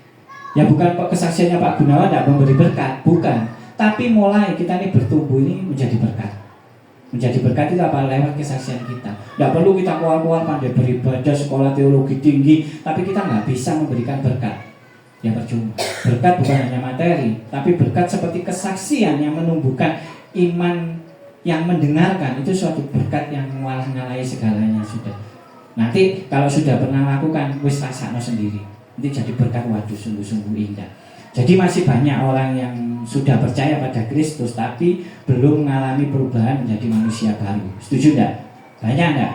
Ya bukan kesaksiannya Pak Gunawan tidak memberi berkat, bukan. Tapi mulai kita ini bertumbuh ini menjadi berkat. Menjadi berkat itu apa? Lewat kesaksian kita. Tidak perlu kita keluar-keluar pandai beribadah, sekolah teologi tinggi, tapi kita nggak bisa memberikan berkat. Ya percuma. Berkat bukan hanya materi, tapi berkat seperti kesaksian yang menumbuhkan iman yang mendengarkan itu suatu berkat yang malah ngalahi segalanya sudah. Nanti kalau sudah pernah lakukan, wis rasakno sendiri. Nanti jadi berkat, waduh sungguh-sungguh indah. Jadi masih banyak orang yang sudah percaya pada Kristus tapi belum mengalami perubahan menjadi manusia baru. Setuju enggak? Banyak enggak?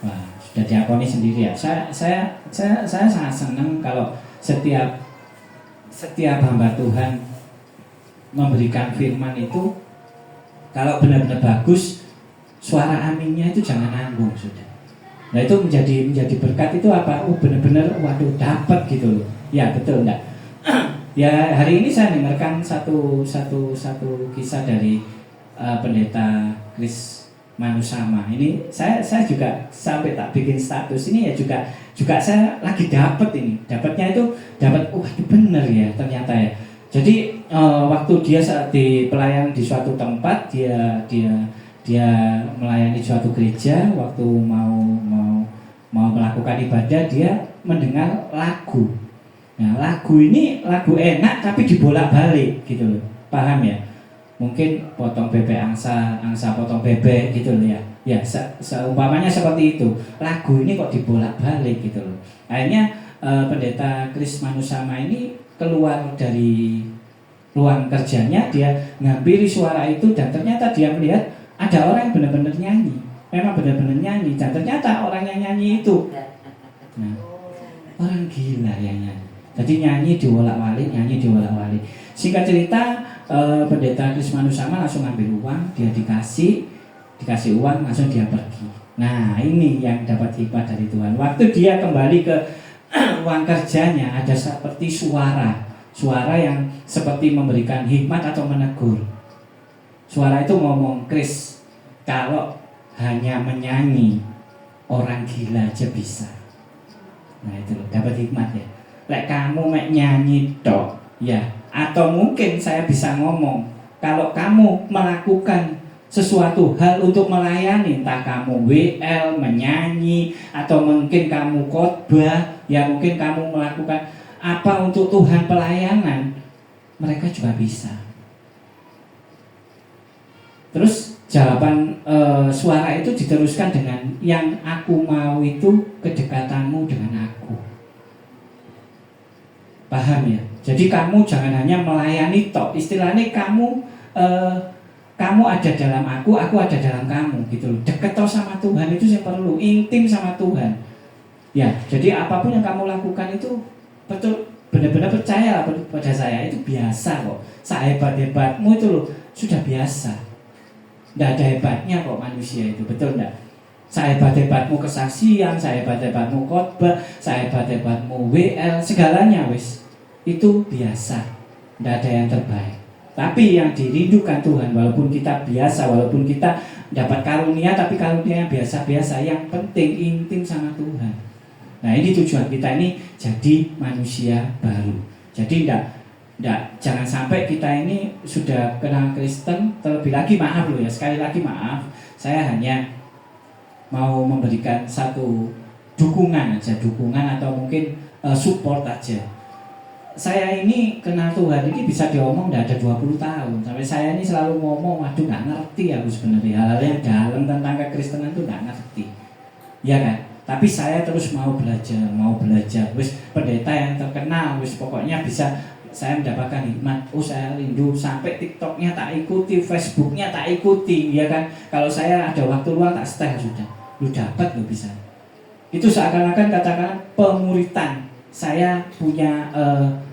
Wah, sudah diakoni sendiri ya. Saya sangat senang kalau setiap hamba Tuhan memberikan firman itu, kalau benar-benar bagus, suara aminnya itu jangan nanggung sudah. Nah itu menjadi berkat itu apa? Benar-benar waduh dapat gitu loh. Ya betul enggak? Ya hari ini saya dengarkan satu kisah dari pendeta Kris Manusama. Ini saya juga sampai tak bikin status ini ya juga saya lagi dapat ini. Dapatnya itu wah itu benar ya ternyata ya. Jadi waktu dia saat di pelayan di suatu tempat, dia melayani suatu gereja, waktu mau melakukan ibadah dia mendengar lagu. Nah, lagu ini lagu enak tapi dibolak-balik gitu loh. Paham ya? Mungkin potong bebek angsa potong bebek gitu loh ya. Ya, seumpamanya seperti itu. Lagu ini kok dibolak-balik gitu loh. Akhirnya pendeta Kris Manusama ini keluar dari ruang kerjanya, dia ngampiri suara itu dan ternyata dia melihat ada orang yang benar-benar nyanyi. Memang benar-benar nyanyi dan ternyata orang yang nyanyi itu orang gila yang nyanyi. Jadi nyanyi diwolak-walik. Singkat cerita pendeta Kris Manusama langsung ambil uang, dia dikasih uang langsung dia pergi. Nah ini yang dapat hikmat dari Tuhan. Waktu dia kembali ke ruang kerjanya ada seperti suara yang seperti memberikan hikmat atau menegur. Suara itu ngomong, Kris, kalau hanya menyanyi orang gila aja bisa. Nah itu loh, dapat hikmat ya. Lek kamu mek nyanyi tok, ya. Atau mungkin saya bisa ngomong, kalau kamu melakukan sesuatu hal untuk melayani, entah kamu WL, menyanyi, atau mungkin kamu khotbah, ya mungkin kamu melakukan apa untuk Tuhan pelayanan, mereka juga bisa. Terus jawaban suara itu diteruskan dengan yang aku mau itu kedekatanmu dengan aku. Paham ya? Jadi kamu jangan hanya melayani tok. Istilahnya kamu ada dalam aku ada dalam kamu gitu loh. Dekat toh sama Tuhan itu yang perlu, intim sama Tuhan. Ya, jadi apapun yang kamu lakukan itu betul benar-benar percaya pada saya itu biasa kok. Sehebat-hebatmu itu loh sudah biasa. Tidak ada hebatnya kok manusia itu, betul enggak? Sehebat-hebatmu kesaksian, sehebat-hebatmu khotbah, sehebat-hebatmu WL, segalanya wis itu biasa. Tidak ada yang terbaik. Tapi yang dirindukan Tuhan, walaupun kita biasa, walaupun kita dapat karunia, tapi karunia yang biasa-biasa, yang penting intim sama Tuhan. Nah ini tujuan kita ini jadi manusia baru. Jadi jangan sampai kita ini sudah kenal Kristen, terlebih lagi maaf loh ya, sekali lagi maaf, saya hanya mau memberikan satu dukungan atau mungkin support aja. Saya ini kenal Tuhan ini bisa diomong udah ada 20 tahun. Sampai saya ini selalu ngomong, waduh gak ngerti aku sebenarnya hal-hal yang dalam tentang kekristenan itu gak ngerti. Ya kan? Tapi saya terus mau belajar. Wis pendeta yang terkenal, wis pokoknya bisa saya mendapatkan hikmat. Oh saya rindu sampai TikToknya tak ikuti, Facebooknya tak ikuti, ya kan? Kalau saya ada waktu luang tak stay sudah. Lu dapat lu bisa. Itu seakan-akan katakan pemuritan. Saya punya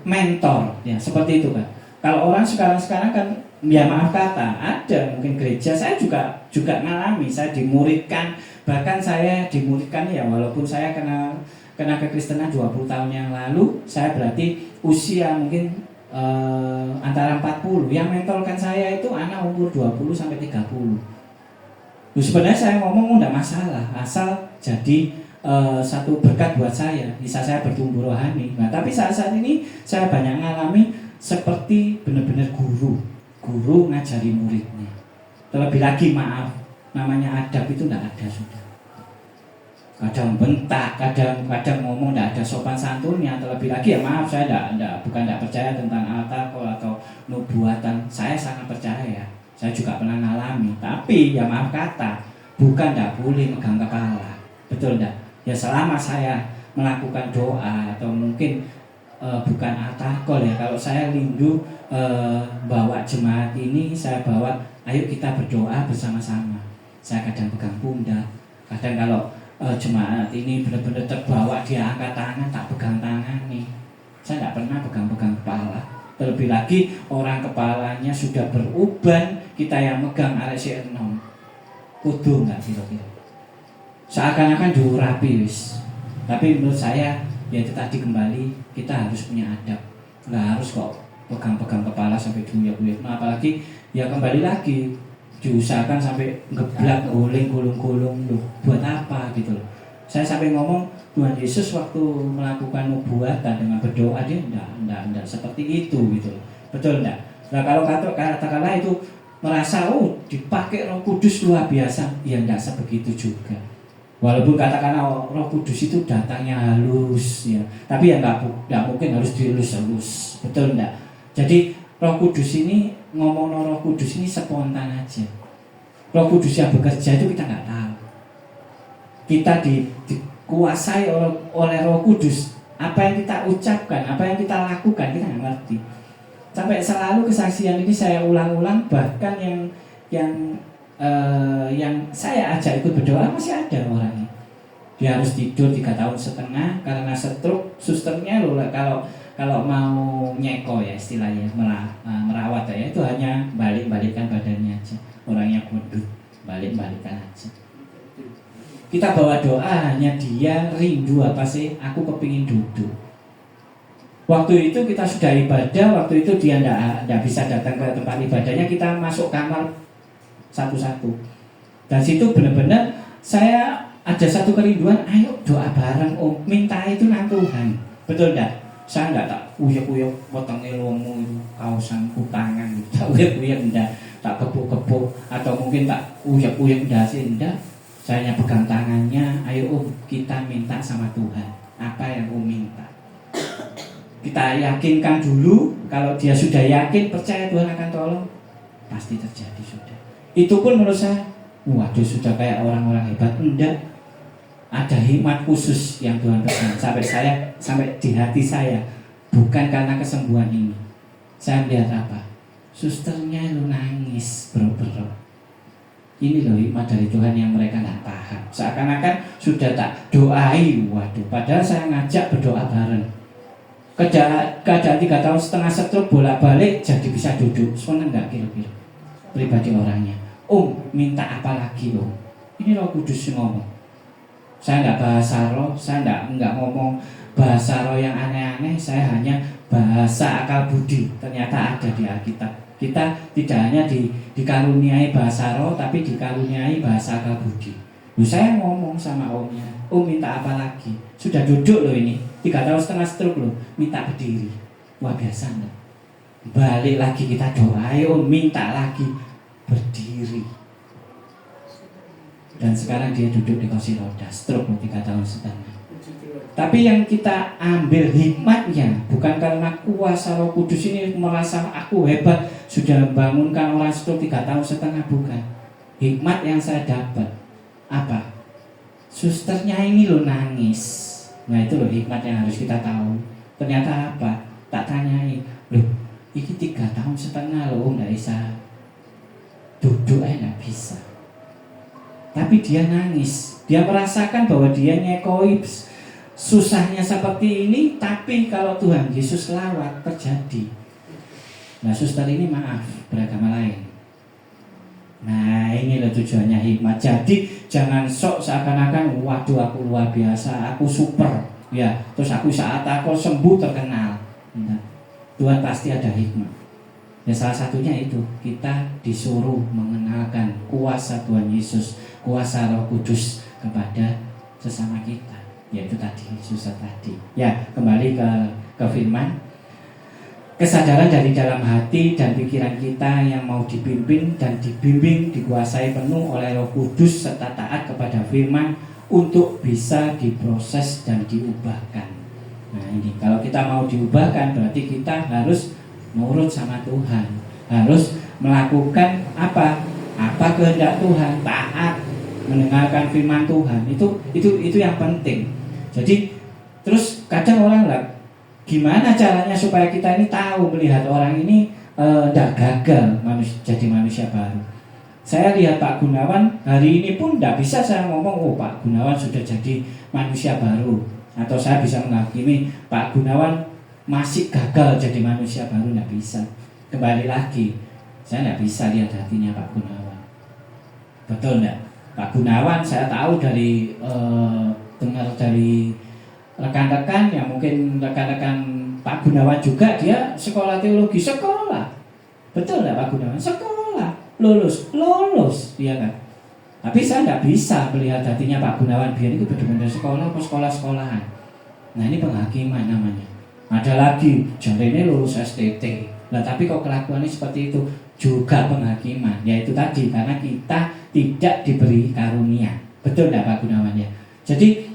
mentor, ya seperti itu kan. Kalau orang sekarang kan, ya maaf kata, ada mungkin gereja saya juga ngalami, saya dimuridkan, bahkan saya dimuridkan ya walaupun saya kena kekristenan 20 tahun yang lalu, saya berarti usia mungkin antara 40. Yang mentorkan saya itu anak umur 20 sampai 30. Sebenarnya saya ngomong enggak masalah, asal jadi satu berkat buat saya, bisa saya bertumbuh rohani. Nah, tapi saat ini saya banyak ngalami seperti benar-benar guru ngajari muridnya. Terlebih lagi maaf, namanya adab itu tidak ada sudah. Kadang bentak, kadang ngomong tidak ada sopan santunnya. Terlebih lagi ya maaf, saya bukan tidak percaya tentang al-taqwa atau nubuatan. Saya sangat percaya. Saya juga pernah ngalami. Tapi ya maaf kata, bukan tidak boleh megang kepala. Betul tidak? Ya selama saya melakukan doa atau mungkin bukan atakol ya. Kalau saya rindu bawa jemaat ini, saya bawa, ayo kita berdoa bersama-sama. Saya kadang pegang pundak, kadang kalau jemaat ini benar-benar terbawa, dia angkat tangan, tak pegang tangan nih. Saya tidak pernah pegang-pegang kepala. Terlebih lagi orang kepalanya sudah beruban, kita yang megang arek enom. Kudu nggak kira-kira? Seakan-akan diurapi wis. Tapi menurut saya ya itu tadi kembali kita harus punya adab. Nggak harus kok pegang-pegang kepala sampai diuyak-uyak. Nah, apalagi ya kembali lagi diusahakan sampai ngeblak, guling, gulung-gulung loh. Buat apa gitu loh. Saya sampai ngomong Tuhan Yesus waktu melakukan nubuatan dengan berdoa dia enggak seperti itu gitu loh. Betul enggak? Nah kalau katakanlah itu merasa dipakai Roh Kudus luar biasa, ya enggak sebegitu juga. Walaupun katakanlah Roh Kudus itu datangnya halus ya, tapi ya enggak mungkin harus dielus-elus. Betul enggak? Jadi Roh Kudus ini ngomong Roh Kudus ini spontan aja. Roh Kudus yang bekerja itu kita enggak tahu. Kita dikuasai oleh Roh Kudus. Apa yang kita ucapkan, apa yang kita lakukan, kita nggak ngerti. Sampai selalu kesaksian ini saya ulang-ulang, bahkan yang saya ajak ikut berdoa masih ada orangnya. Dia harus tidur 3,5 tahun karena stroke. Susternya loh kalau mau nyeko ya istilahnya merawat ya, itu hanya balik-balikan badannya aja. Orangnya gendut, balik-balikan aja. Kita bawa doa hanya dia rindu apa sih? Aku kepingin duduk. Waktu itu kita sudah ibadah, waktu itu dia tidak bisa datang ke tempat ibadahnya, kita masuk kamar satu-satu. Dan situ benar-benar saya ada satu kerinduan, ayo doa bareng Om, minta itu nang Tuhan. Betul enggak? Saya enggak tak uyek-uyek potongnya lomu itu, kausan kutangan gitu. Tak uyek-uyek enggak, tak kepuk-kepuk atau mungkin tak uyek-uyek enggak. Saya hanya pegang tangannya, ayo Om, kita minta sama Tuhan. Apa yang Om minta? Kita yakinkan dulu, kalau dia sudah yakin, percaya Tuhan akan tolong, pasti terjadi sudah. Itu pun menurut saya, waduh sudah kayak orang-orang hebat. Enggak, ada hikmat khusus yang Tuhan berikan. Sampai di hati saya, bukan karena kesembuhan ini. Saya melihat apa? Susternya lu nangis, bro. Ini loh hikmat dari Tuhan yang mereka tidak paham. Seakan-akan sudah tak doai, waduh. Padahal saya ngajak berdoa bareng. Keadaan 3,5 tahun stroke bolak-balik jadi bisa duduk. Senang nggak kira-kira? Pribadi orangnya. Om, minta apa lagi Om? Ini Roh Kudus yang ngomong. Saya nggak bahasa roh, saya nggak ngomong bahasa roh yang aneh-aneh. Saya hanya bahasa akal budi. Ternyata ada di Alkitab. Kita tidak hanya dikaruniai bahasa roh, tapi dikaruniai bahasa akal budi. Saya ngomong sama Omnya, Om minta apa lagi? Sudah duduk loh ini, 3,5 tahun stroke loh, minta berdiri. Wah biasa enggak? Balik lagi kita doa, Om minta lagi berdiri. Dan sekarang dia duduk di kursi roda, stroke loh 3,5 tahun. Tapi yang kita ambil hikmatnya bukan karena kuasa Roh Kudus ini merasa aku hebat sudah membangunkan orang stroke 3,5 tahun, bukan. Hikmat yang saya dapat apa? Susternya ini loh nangis. Nah itu loh hikmat yang harus kita tahu. Ternyata apa? Tak tanyai, loh ini 3,5 tahun loh nggak bisa duduk nggak bisa. Tapi dia nangis. Dia merasakan bahwa dia nyekoi susahnya seperti ini, tapi kalau Tuhan Yesus lawat terjadi. Nah suster ini maaf beragama lain. Nah ini loh tujuannya hikmat. Jadi jangan sok seakan-akan waduh aku luar biasa, aku super ya, terus aku saat aku sembuh terkenal. Nah, Tuhan pasti ada hikmat. Ya salah satunya itu kita disuruh mengenalkan kuasa Tuhan Yesus, kuasa Roh Kudus kepada sesama kita. Yaitu tadi, susah tadi. Ya, kembali ke firman. Kesadaran dari dalam hati dan pikiran kita yang mau dipimpin dan dibimbing, dikuasai penuh oleh Roh Kudus serta taat kepada firman untuk bisa diproses dan diubahkan. Nah ini, kalau kita mau diubahkan berarti kita harus nurut sama Tuhan, harus melakukan apa kehendak Tuhan, taat, mendengarkan firman Tuhan. Itu yang penting. Jadi terus kadang orang lah, gimana caranya supaya kita ini tahu melihat orang ini tidak gagal jadi manusia baru. Saya lihat Pak Gunawan hari ini pun tidak bisa saya ngomong, oh Pak Gunawan sudah jadi manusia baru, atau saya bisa menghakimi Pak Gunawan masih gagal jadi manusia baru, tidak bisa. Kembali lagi, saya tidak bisa lihat hatinya Pak Gunawan. Betul tidak? Pak Gunawan saya tahu dari dengar dari rekan-rekan yang mungkin rekan-rekan Pak Gunawan juga, dia sekolah teologi, betul nggak Pak Gunawan? Sekolah, lulus, iya kan? Tapi saya nggak bisa melihat hatinya Pak Gunawan biar itu benar-benar sekolah atau sekolah-sekolahan. Nah ini penghakiman namanya. Ada lagi, ini lulus STT. Nah tapi kok kelakuannya seperti itu, juga penghakiman. Yaitu tadi, karena kita tidak diberi karunia. Betul nggak Pak Gunawan ya? Jadi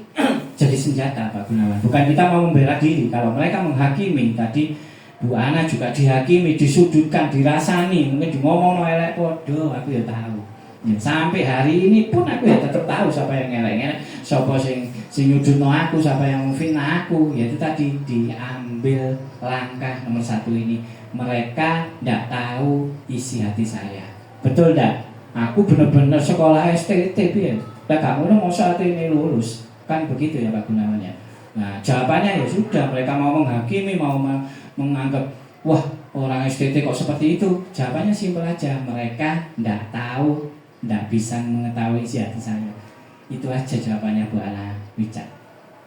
jadi senjata Pak Gunawan. Bukan kita mau membela diri. Kalau mereka menghakimi, tadi Bu Ana juga dihakimi, disudutkan, dirasani, mungkin di ngomong elek podo, aku ya tahu. Ya, sampai hari ini pun aku ya tetap tahu siapa yang elek-elek, siapa sing nyudutno aku, siapa yang memfitnah aku. Yaitu tadi diambil langkah nomor 1 ini. Mereka tidak tahu isi hati saya. Betul tidak? Aku benar-benar sekolah STT ya. Lah kamu mau saat ini lulus. Kan begitu ya Pak Gunawan ya. Nah jawabannya ya sudah, mereka mau menghakimi, mau menganggap wah orang STT kok seperti itu. Jawabannya simpel aja, mereka tidak tahu, tidak bisa mengetahui isi hati saya. Itu aja jawabannya Bu Ana Wicak.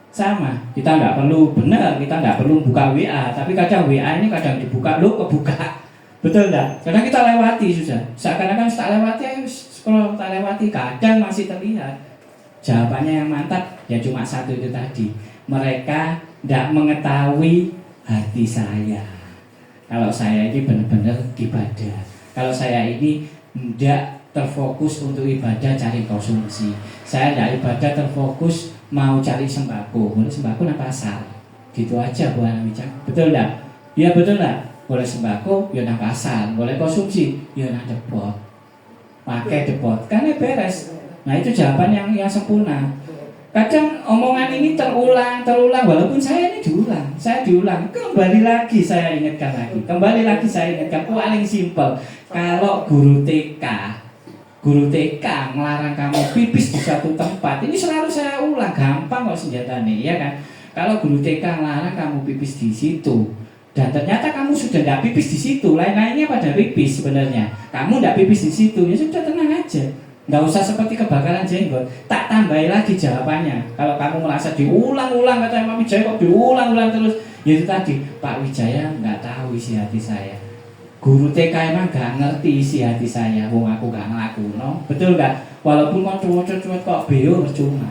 Sama, kita tidak perlu benar, kita tidak perlu buka WA, tapi kadang WA ini kadang dibuka, kebuka. Betul tidak? Kadang kita lewati sudah, seakan-akan tak lewati, ayo scroll tak lewati, kadang masih terlihat. Jawabannya yang mantap ya cuma 1 itu tadi. Mereka tidak mengetahui hati saya. Kalau saya ini benar-benar ibadah. Kalau saya ini tidak terfokus untuk ibadah cari konsumsi. Saya tidak ibadah terfokus mau cari sembako. Boleh sembako nang pasar. Gitu aja Bu Ana Wicak. Betul tidak? Ya betul tidak? Boleh sembako ya nang pasar. Boleh konsumsi ya nang depot. Pakai depot kan beres. Nah itu jawaban yang sempurna. Kadang omongan ini terulang walaupun saya ini diulang. Kembali lagi saya ingatkan paling simpel. Kalau guru TK melarang kamu pipis di satu tempat, ini selalu saya ulang, gampang kok senjatanya, ya kan? Kalau guru TK melarang kamu pipis di situ, dan ternyata kamu sudah tidak pipis di situ, lain-lainnya pada pipis sebenarnya, kamu tidak pipis di situ, ya sudah tenang aja. Nggak usah seperti kebakaran jenggot. Tak tambahi lagi jawabannya. Kalau kamu merasa diulang-ulang, kata Pak Wijaya kok diulang-ulang terus, ya itu tadi, Pak Wijaya nggak tahu isi hati saya. Guru TK emang nggak ngerti isi hati saya. Wong aku nggak ngelaku, no? Betul nggak? Walaupun kamu cuat-cuat kok beo percuma.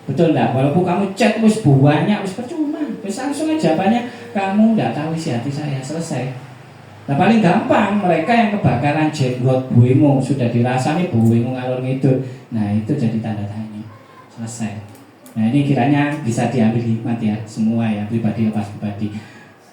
Betul nggak? Walaupun kamu chat wis banyak wis percuma. Wis langsung aja jawabannya, kamu nggak tahu isi hati saya. Selesai. Nah paling gampang mereka yang kebakaran jenggot buemu sudah dirasani buemu ngalor ngidul. Nah itu jadi tanda tanya. Selesai. Nah ini kiranya bisa diambil hikmat ya semua ya, pribadi lepas pribadi.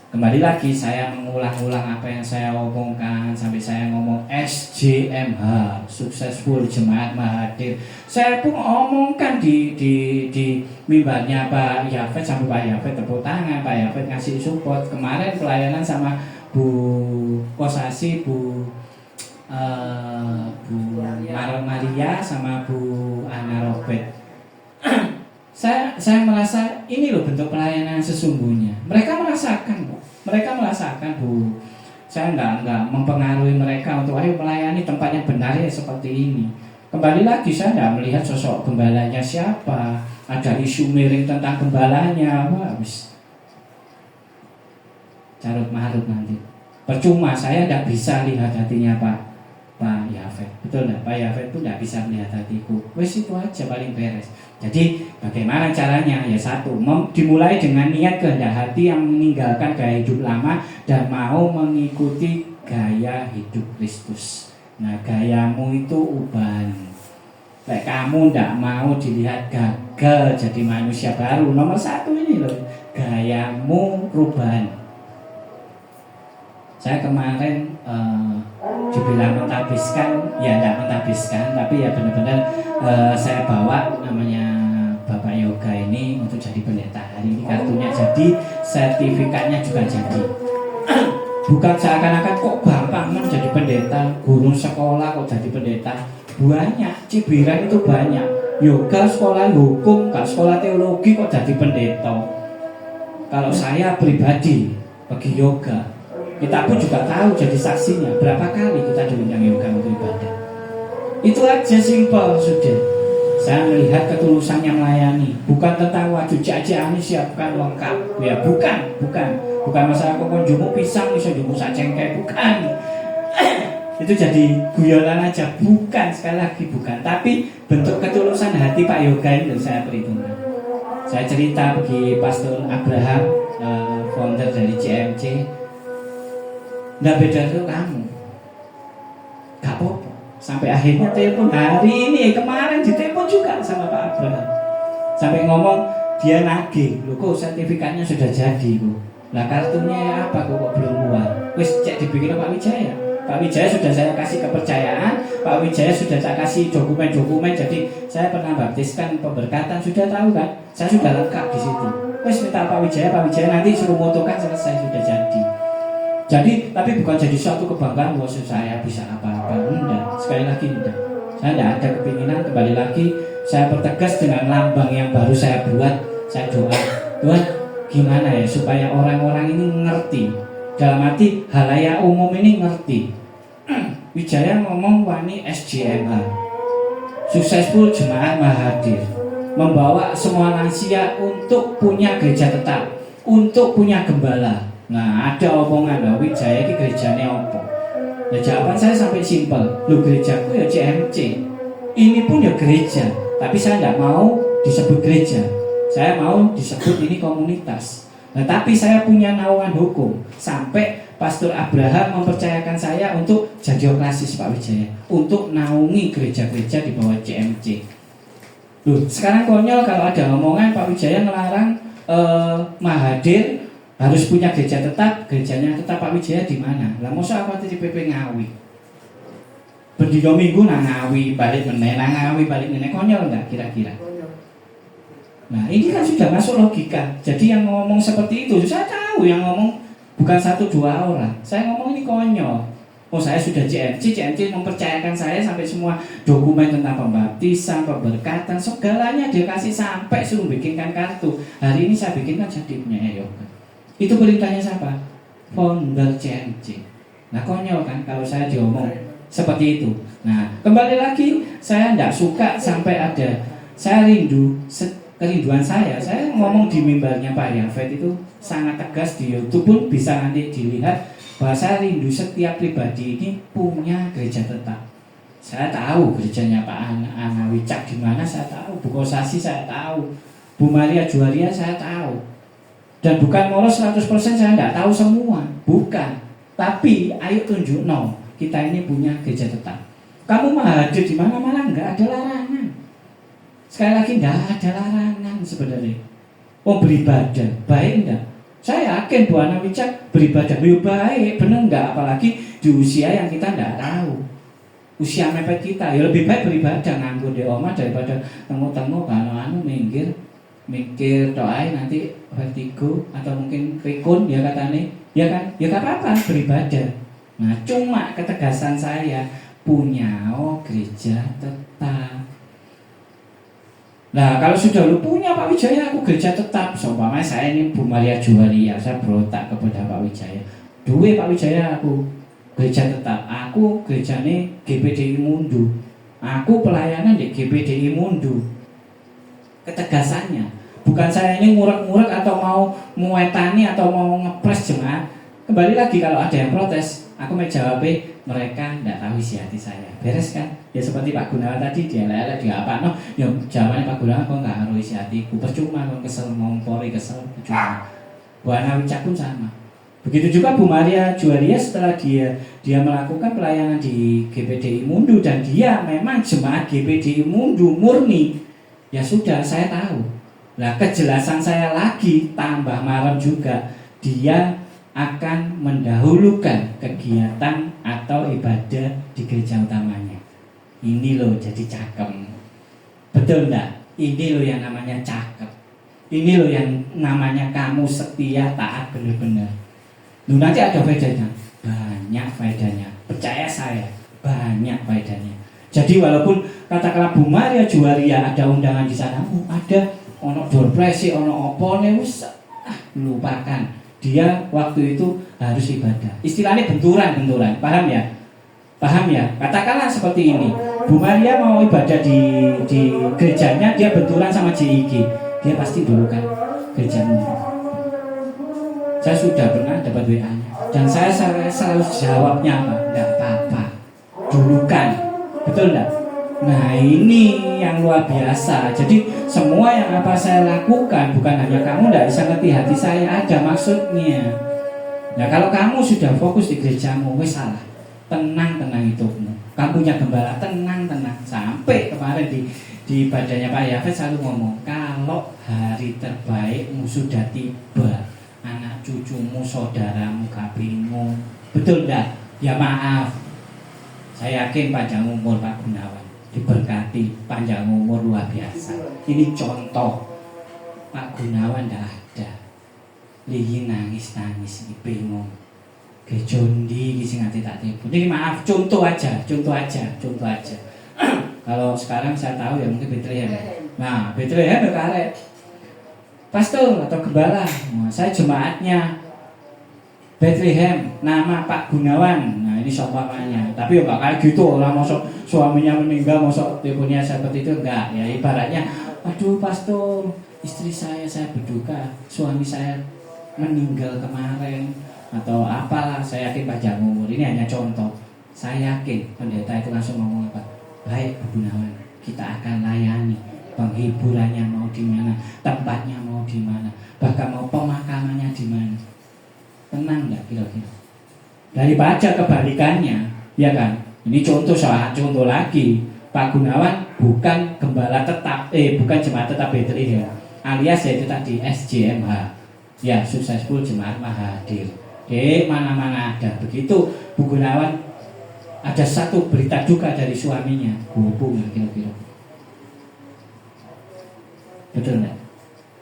Kembali lagi saya mengulang-ulang apa yang saya omongkan sampai saya ngomong SJMH, Successful Jemaat Mahathir. Saya pun omongkan di mimbarnya Pak Yafet, sampai Pak Yafet tepuk tangan, Pak Yafet ngasih support. Kemarin pelayanan sama Bu Kosasi, Bu Maria sama Bu Ana Robert. Saya merasa ini loh bentuk pelayanan sesungguhnya. Mereka merasakan kok. Mereka merasakan Bu. Saya nggak mempengaruhi mereka untuk ayo melayani tempat yang benar ya seperti ini. Kembali lagi saya nggak melihat sosok gembalanya siapa. Ada isu miring tentang gembalanya. Wah, habis carut marut nanti. Percuma saya nggak bisa lihat hatinya Pak Yafet. Betul nggak? Pak Yafet pun nggak bisa melihat hatiku. Wes itu aja paling beres. Jadi bagaimana caranya? Ya satu, dimulai dengan niat kehendak hati yang meninggalkan gaya hidup lama dan mau mengikuti gaya hidup Kristus. Nah gayamu itu ubahan. Kayak kamu nggak mau dilihat gagal jadi manusia baru, nomor 1 ini loh, gayamu perubahan. Saya kemarin dibilang mentahbiskan, ya tidak mentahbiskan, tapi ya benar-benar saya bawa namanya Bapak Yoga ini untuk jadi pendeta. Hari ini kartunya jadi, sertifikatnya juga jadi. Bukan seakan-akan kok gampang jadi pendeta, guru sekolah kok jadi pendeta. Banyak, Cibiran itu banyak. Yoga sekolah hukum, gak sekolah teologi kok jadi pendeta. Kalau saya pribadi bagi yoga, kita pun juga tahu jadi saksinya berapa kali kita diundang yoga untuk ibadah. Itu aja simpel sudah. Saya melihat ketulusannya melayani, bukan tentang wajib jajan siapkan lengkap. Ya bukan masalah kok jumu pisang bisa jumu cengkeh, bukan. Itu jadi guyonan aja, bukan, sekali lagi bukan. Tapi bentuk ketulusan hati Pak Yoga ini saya perhitungkan. Saya cerita bagi Pastor Abraham, founder dari CMC. Nggak beda tuh kamu, gak apa-apa. Sampai akhirnya telepon hari ini, kemarin ditelepon juga sama Pak Abraham. Sampai ngomong dia nagih, loh kok sertifikatnya sudah jadi kok. Lah kartunya apa kok belum keluar? Wis cek dibikin Pak Wijaya. Pak Wijaya sudah saya kasih kepercayaan, Pak Wijaya sudah saya kasih dokumen-dokumen. Jadi saya pernah baptiskan, pemberkatan sudah tahu kan? Saya sudah lengkap di situ. Wis minta Pak Wijaya nanti suruh motokan, selesai, sudah jadi. Jadi, tapi bukan jadi suatu kebanggaan bahwa saya bisa apa-apa. Enggak, sekali lagi enggak. Saya tidak ada kepinginan, kembali lagi saya pertegas dengan lambang yang baru saya buat. Saya doa, Tuhan gimana ya supaya orang-orang ini ngerti, dalam arti halayak umum ini ngerti. Wijaya ngomong wani SJMH, successful jemaat Mahadir, membawa semua lansia untuk punya gereja tetap, untuk punya gembala. Nah ada omongan bahwa Wijaya ini gerejanya apa? Nah jawaban saya sampai simpel, lu gerejaku ya CMC, ini pun ya gereja, tapi saya tidak mau disebut gereja, saya mau disebut ini komunitas. Nah tapi saya punya naungan hukum, sampai Pastor Abraham mempercayakan saya untuk jadi oklasis Pak Wijaya, untuk naungi gereja-gereja di bawah CMC. Loh, sekarang konyol kalau ada omongan Pak Wijaya ngelarang Mahadir harus punya gereja tetap. Gerejanya tetap Pak Wijaya di mana? Lah masa apa di PP Ngawi? Berdino minggu nang Ngawi, balik meneh nang Ngawi, balik meneh, konyol enggak kira-kira? Nah ini kan sudah masuk logika. Jadi yang ngomong seperti itu, saya tahu yang ngomong bukan 1-2 orang. Saya ngomong ini konyol. Oh saya sudah CMC mempercayakan saya sampai semua dokumen tentang pembaptisan, pemberkatan, segalanya dia kasih sampai suruh bikinkan kartu. Hari ini saya bikinkan jadi punya Yoga. Itu perintahnya siapa? Founder CMC. Nah konyol kan kalau saya diomong seperti itu. Nah kembali lagi, saya tidak suka sampai ada, saya rindu, kerinduan saya ngomong di mimbarnya Pak Yafet itu sangat tegas, di YouTube pun bisa nanti dilihat bahwa saya rindu setiap pribadi ini punya gereja tetap. Saya tahu gerejanya Pak Ana Wicak di mana, saya tahu. Bu Kosasi saya tahu, Bu Maria Juaria saya tahu. Dan bukan moros 100% saya tidak tahu semua, bukan. Tapi ayo tunjuk kita ini punya gereja tetap. Kamu Mahadir di mana-mana enggak ada larangan. Sekali lagi enggak ada larangan sebenarnya. Oh beribadah, baik enggak? Saya yakin Bu Ana Wicak beribadah baik, benar enggak? Apalagi di usia yang kita enggak tahu. Usia mepet kita, ya lebih baik beribadah nganggur di omah daripada temu-temu kalau mikir doain nanti vertigo atau mungkin rikun ya katanya, ya kan? Ya gak apa-apa beribadah. Nah cuma ketegasan saya punya gereja tetap. Nah kalau sudah lu punya Pak Wijaya, aku gereja tetap. Seumpamanya saya ini Bu Maria Juaria, saya berontak kepada Pak Wijaya. Duwe Pak Wijaya aku gereja tetap. Aku gerejanya GPDI Mundu. Aku pelayanan di GPDI Mundu. Ketegasannya. Bukan saya ini ngurek-ngurek atau mau muetani atau mau ngepres jemaat. Kembali lagi kalau ada yang protes, aku mau jawab mereka tidak tahu isi hati saya. Beres kan? Ya seperti Pak Gunawan tadi, dia lele dia apa no? Ya jawabannya Pak Gunawan kok nggak harus isi hatiku. Percuma kok kesel ngompori kesel percuma. Bu Ana Wicak pun sama. Begitu juga Bu Maria Juaria setelah dia melakukan pelayanan di GPDI Mundu dan dia memang jemaat GPDI Mundu murni. Ya sudah saya tahu. Nah kejelasan saya lagi tambah malam juga, dia akan mendahulukan kegiatan atau ibadah di gereja utamanya. Ini loh jadi cakep. Betul enggak? Ini loh yang namanya cakep. Ini loh yang namanya kamu setia, taat benar-benar. Loh, nanti ada faedahnya. Banyak faedahnya. Percaya saya, banyak faedahnya. Jadi walaupun katakanlah Bu Maria Juwaria ada undangan di sana, ada ono door prize, ono opone, lupakan. Dia waktu itu harus ibadah. Istilahnya benturan, paham ya? Paham ya? Katakanlah seperti ini. Bu Maria mau ibadah di gerejanya, dia benturan sama JIG. Dia pasti dulu kan gerejamu. Saya sudah pernah dapat WA-nya dan saya selalu jawabnya apa? Enggak apa-apa. Dulukan. Betul enggak? Nah, ini yang luar biasa. Jadi semua yang apa saya lakukan, bukan hanya kamu tidak bisa ngerti hati saya, ada maksudnya. Nah, kalau kamu sudah fokus di gerejamu, wes salah. Tenang hidupmu. Kamu punya gembala, tenang. Sampai kemarin di ibadahnya Pak Yafet selalu ngomong, kalau hari terbaikmu sudah tiba, anak cucumu, saudaramu, kabinmu, betul enggak? Ya maaf. Saya yakin panjang umur Pak Gunawan, diberkati panjang umur luar biasa. Ini contoh. Pak Gunawan tidak ada. Lihi nangis, bingung. Gejondi sing nganti tak tipu. Ini maaf, contoh aja. Kalau sekarang saya tahu ya mungkin Bethlehem. Nah, Bethlehem ya karek. Pastor atau gembala. Nah, saya jemaatnya Bethlehem, nama Pak Gunawan. Nah, ini seumpamanya. Tapi ya enggak kayak gitu, orang mosok suaminya meninggal, mosok teleponnya seperti itu enggak. Ya ibaratnya, aduh pastor, istri saya berduka, suami saya meninggal kemarin atau apalah. Saya yakin panjang umur. Ini hanya contoh. Saya yakin pendeta itu langsung ngomong apa? Baik Bu Gunawan, kita akan layani. Penghiburannya mau di mana, tempatnya mau di mana, bahkan mau pemakamannya di mana. Tenang nggak kira-kira? Daripada kebalikannya, ya kan? Ini contoh lagi. Pak Gunawan bukan gembala tetap, bukan jemaat tetap Bethlehem, alias yaitu tadi SJMH. Ya, Successful Jemaat Mahadir. Mana-mana ada. Begitu Bu Gunawan ada satu berita duka dari suaminya, hubung kira-kira. Betul nggak?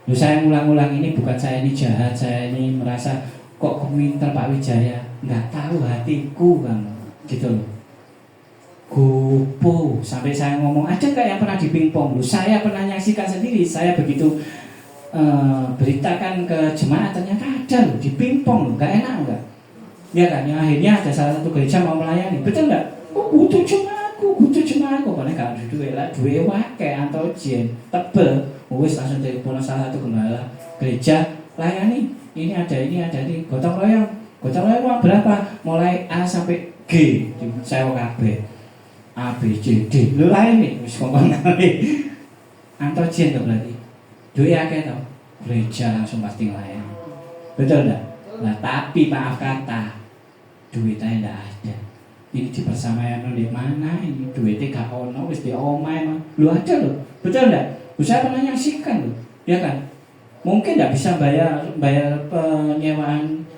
Loh, saya ngulang-ulang ini bukan saya ini jahat, saya ini merasa kok keminter Pak Wijaya, nggak tahu hatiku kan, gitu loh. Gopo sampai saya ngomong, ada nggak yang pernah dipingpong? Loh, saya pernah nyaksikan sendiri. Saya begitu beritakan ke jemaat, ternyata ada loh dipingpong loh, nggak enak nggak? Ya kan, yang akhirnya ada salah satu gereja mau melayani, betul nggak? Oh, butuh jemaatku, karena gak ada duit lah, duit wake atau jen tebel, wis langsung telepon salah satu gembala gereja layani. Ini ada, gotong royong uang berapa? Mulai A sampai G, saya kabeh. A, B, C, D, lu lain nih, wis ngomong kali. Anto jen tuh berarti, duit akeh tuh, gereja langsung pasti layani. Betul enggak? Nah, tapi maaf kata, duitnya enggak ada. Ini di persamaan di mana? Ini duitnya gak ono, wis di omah emang. Lu ada loh, betul enggak? Saya pernah nyaksikan loh, ya kan? Mungkin enggak bisa bayar penyewaan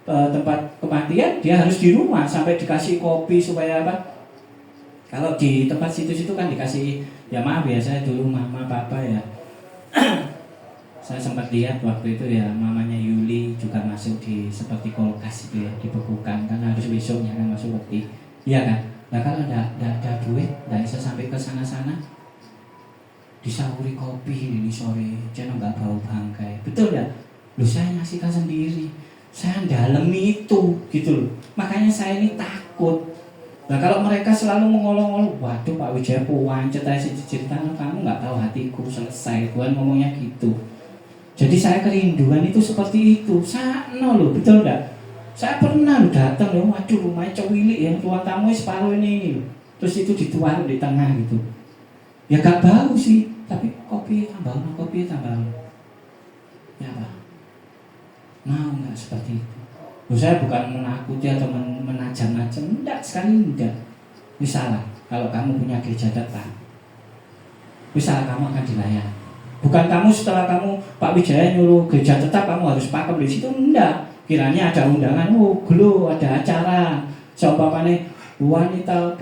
tempat kematian, dia harus di rumah sampai dikasih kopi supaya apa? Kalau di tempat situ-situ kan dikasih, ya maaf ya, saya dulu mama papa ya. Saya sempat lihat waktu itu ya, mamanya Yuli juga masuk di seperti kulkas itu ya, dibekukan kan harus besoknya kan masuk peti, iya kan? Nah kalau enggak ada duit, enggak bisa sampai ke sana-sana, disauri kopi ini sore, jangan nggak bau bangkai, betul ya? Loh, saya nyaksikan sendiri, saya dalemi itu, gitu loh. Makanya saya ini takut. Nah kalau mereka selalu mengolong-olong, waduh Pak Wijaya puancet aja cerita, kamu nggak tahu hatiku, selesai, Tuhan ngomongnya gitu. Jadi saya kerinduan itu seperti itu, sakno loh, betul enggak? Saya pernah loh datang loh, waduh rumahnya cowilik ya, ruang tamu separuh ini loh. Terus itu dituang di tengah gitu. Ya gak bau sih, tapi kopi tambah. Ya apa? Mau nggak seperti itu? Loh, saya bukan menakuti atau menajam-najam, enggak, sekali enggak. Misalnya kalau kamu punya gereja tetap, misalnya kamu akan dilayani. Bukan kamu setelah kamu Pak Wijaya nyuruh gereja tetap kamu harus pakem di situ, enggak. kiranya ada undangan, gelo ada acara, seumpamane wanita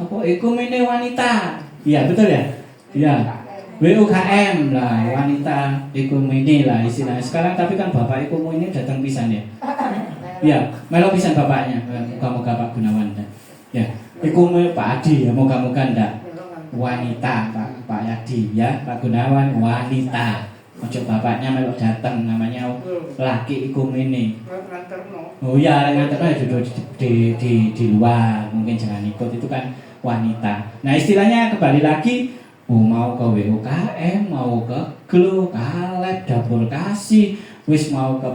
apa ekumene wanita. Iya, betul ya? Iya. WUKM lah, wanita ekumene lah istilahnya. Sekarang tapi kan Bapak ekumene datang pisan ya. Iya, melo pisan bapaknya. Moga-moga Pak Gunawan. Ya, ekumene Pak Adi ya, moga-moga ndak wanita Pak Yadi ya, Pak Gunawan wanita. Ojo bapaknya melok datang, namanya laki ekumene. Oh iya, nganterno ya duduk di luar, mungkin jangan ikut, itu kan wanita. Nah istilahnya kembali lagi, mau ke WUKM, mau ke GLO, Kaleb, Dapur Kasih, wis mau ke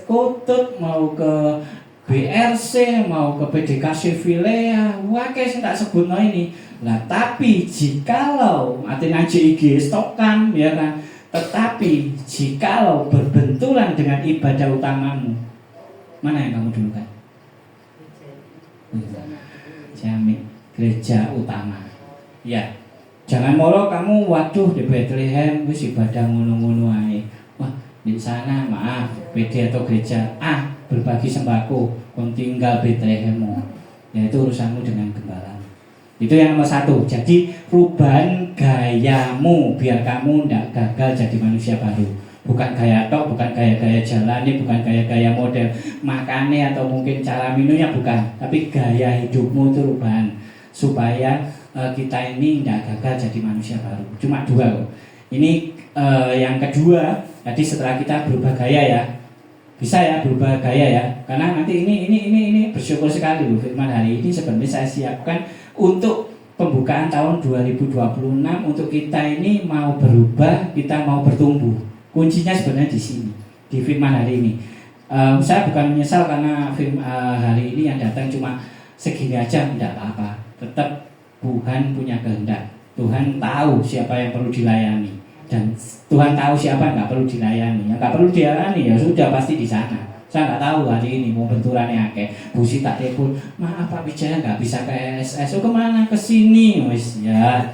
Kutut, mau ke BRC, mau ke PDKC Vilea, wakai sing tak sebutno ini. Lah tapi jikalau artinya JIG stokan ya kan, tetapi jikalau berbenturan dengan ibadah utamamu, mana yang kamu dulukan? Jamin gereja utama. Ya, jangan moro kamu waduh di Bethlehem wis ibadah ngono-ngono ae. Wah, di sana maaf PD atau gereja berbagi sembako, kon tinggal Bethlehemmu. Ya itu urusanmu dengan gembala. Itu yang nomor satu. Jadi perubahan gayamu biar kamu tidak gagal jadi manusia baru. Bukan gaya tok, bukan gaya-gaya jalan, bukan gaya-gaya model makannya atau mungkin cara minumnya, bukan. Tapi gaya hidupmu itu perubahan supaya kita ini tidak gagal jadi manusia baru. Cuma dua kok. Ini yang kedua. Jadi setelah kita berubah gaya ya, bisa ya berubah gaya ya. Karena nanti ini bersyukur sekali loh firman hari ini sebenarnya saya siapkan untuk pembukaan tahun 2026 untuk kita ini mau berubah, kita mau bertumbuh. Kuncinya sebenarnya di sini, di firman hari ini. Saya bukan menyesal karena film hari ini yang datang cuma segini aja, tidak apa-apa. Tetap Tuhan punya kehendak. Tuhan tahu siapa yang perlu dilayani dan Tuhan tahu siapa yang nggak perlu dilayani. Yang nggak perlu dilayani ya sudah pasti di sana. Saya nggak tahu hari ini mau benturannya akeh. Bu Sita telepon, maaf Pak Wijaya nggak bisa ke SS. Oh kemana? Ke sini, wis ya.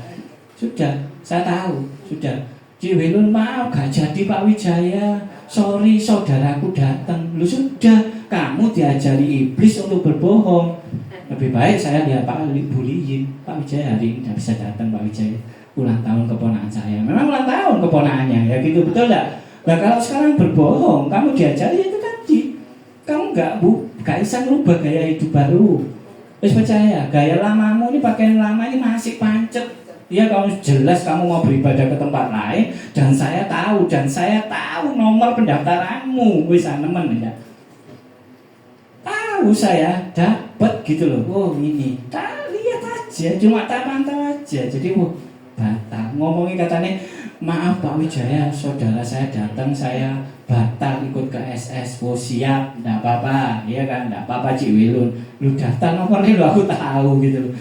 Sudah, saya tahu. Sudah. Ciwilun maaf gak jadi Pak Wijaya. Sorry saudaraku datang. Lu sudah, kamu diajari iblis untuk berbohong. Lebih baik saya lihat Pak buliin. Pak Wijaya hari ini tidak bisa datang Pak Wijaya. Ulang tahun keponakan saya. Memang ulang tahun keponakannya ya gitu, betul enggak? Nah kalau sekarang berbohong, kamu diajari itu tadi. Kamu gak bisa merubah gaya hidup baru. Terus percaya, gaya lamamu ini pakaian lama ini masih pancet. Ya kamu jelas kamu mau beribadah ke tempat lain dan saya tahu nomor pendaftaranmu. Wis nemen ya. Tahu saya dapat gitu loh. Oh ini, lihat aja, cuma tak pantau aja. Jadi batal. Ngomongin katanya, maaf Pak Wijaya, saudara saya datang, saya batal ikut ke SS. Oh siap, enggak apa-apa, iya kan, enggak apa-apa Cik Wilun. Lu daftar nomornya lu aku tahu gitu loh.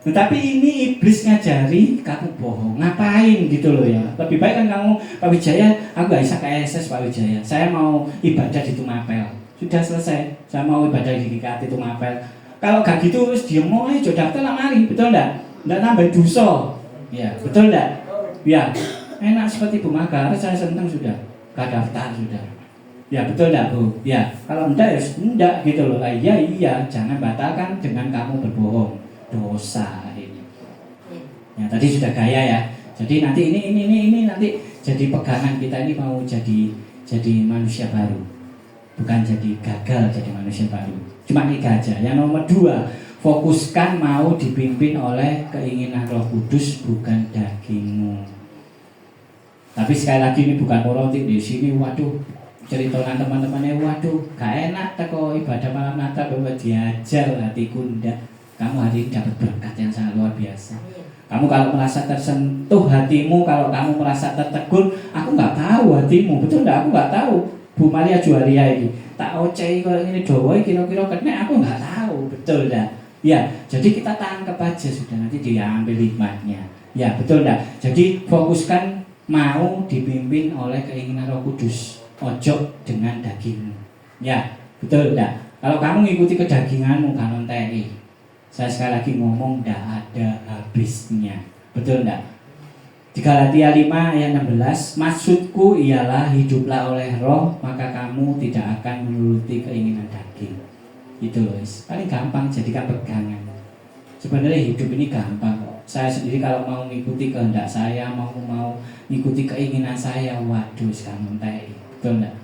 Tetapi ini iblis ngajari kamu bohong, ngapain gitu loh ya. Lebih baik kan kamu, Pak Wijaya, aku gak bisa ke SS Pak Wijaya. Saya mau ibadah di Tumapel. Sudah selesai, saya mau ibadah di GKT Tumapel. Kalau gak gitu, terus diem mau aja daftar lah mari, betul enggak? Enggak nambah dosa. Ya, betul enggak? Ya, enak seperti Bu Magar, saya senang sudah. Gak daftar sudah. Ya betul enggak Bu? Ya, kalau enggak ya enggak gitu loh. Iya, jangan batalkan dengan kamu berbohong. Dosa ini. Ya tadi sudah gaya ya. Jadi nanti ini nanti jadi pegangan kita ini mau jadi manusia baru. Bukan jadi gagal jadi manusia baru. Cuma 3 aja. Yang nomor 2, fokuskan mau dipimpin oleh keinginan Roh Kudus bukan dagingmu. Tapi sekali lagi ini bukan politik di sini. Waduh, ceritakan teman-temannya. Waduh, gak enak teko ibadah malam Natal bahwa diajar hatiku ndak. Kamu hari ini dapat berkat yang sangat luar biasa. Kamu kalau merasa tersentuh hatimu, kalau kamu merasa tertegur, aku nggak tahu hatimu, betul nggak? Aku nggak tahu. Bu Maria Jualia ini tak ocei kalau ini doa kira-kira kena, aku nggak tahu, betul nggak? Ya, jadi kita tangkap aja sudah, nanti diambil hikmahnya. Ya, betul nggak? Jadi fokuskan mau dipimpin oleh keinginan Roh Kudus, ojo dengan dagingmu. Ya, betul nggak? Kalau kamu ngikuti kedaginganmu, kanon TI. Saya sekali lagi ngomong tidak ada habisnya. Betul enggak? Di Galatia 5 ayat 16, maksudku ialah hiduplah oleh roh, maka kamu tidak akan menuruti keinginan daging. Itu loh, paling gampang jadikan pegangan. Sebenarnya hidup ini gampang kok. Saya sendiri kalau mau mengikuti kehendak saya, mau mengikuti keinginan saya, waduh sekarang mentai. Betul enggak?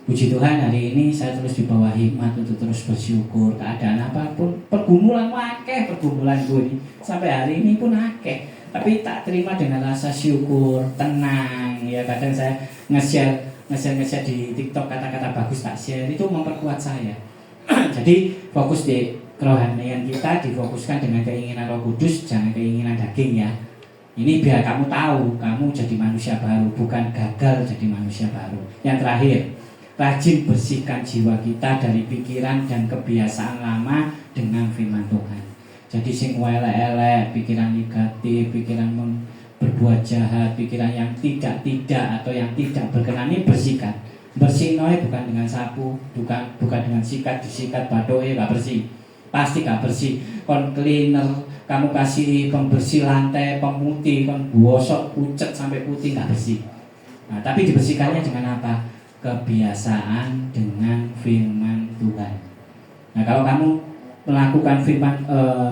Puji Tuhan hari ini saya terus di bawah hikmat untuk terus bersyukur. Keadaan apapun, pergumulan akeh, pergumulan gue ini sampai hari ini pun akeh. Tapi tak terima dengan rasa syukur, tenang. Ya kadang saya nge-share di TikTok kata-kata bagus tak share, itu memperkuat saya. Jadi fokus di kerohanian kita difokuskan dengan keinginan Roh Kudus, jangan keinginan daging ya. Ini biar kamu tahu, kamu jadi manusia baru, bukan gagal jadi manusia baru. Yang terakhir, rajin bersihkan jiwa kita dari pikiran dan kebiasaan lama dengan firman Tuhan. Jadi sing elek-elek, pikiran negatif, pikiran berbuat jahat, pikiran yang tidak atau yang tidak berkenan ini bersihkan. Bersih bukan dengan sapu, bukan dengan disikat badoe, gak bersih. Pasti gak bersih. Kon cleaner, kamu kasih pembersih lantai, pemutih, kon gosok pucet sampai putih gak bersih. Nah, tapi dibersihkannya dengan apa? Kebiasaan dengan firman Tuhan. Nah, kalau kamu melakukan firman,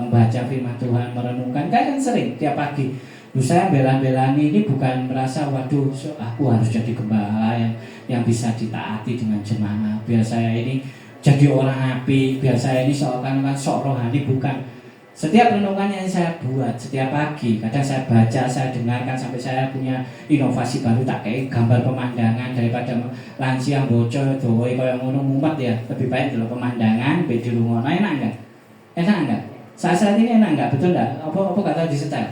baca firman Tuhan, merenungkan, kan sering tiap pagi. Saya bela-belani ini bukan merasa waduh aku harus jadi gembala yang bisa ditaati dengan jemaah. Biar saya ini jadi orang api, biar saya ini seakan-akan sok rohani, bukan. Setiap renungan yang saya buat setiap pagi, kadang saya baca, saya dengarkan sampai saya punya inovasi baru, tak kayak gambar pemandangan daripada lansia bocor doe kaya ngono mumet ya. Lebih baik dulu pemandangan, bedi lungono. Enak enggak? Enak enggak? Saat ini enak enggak? Betul enggak? Apa kata di setel?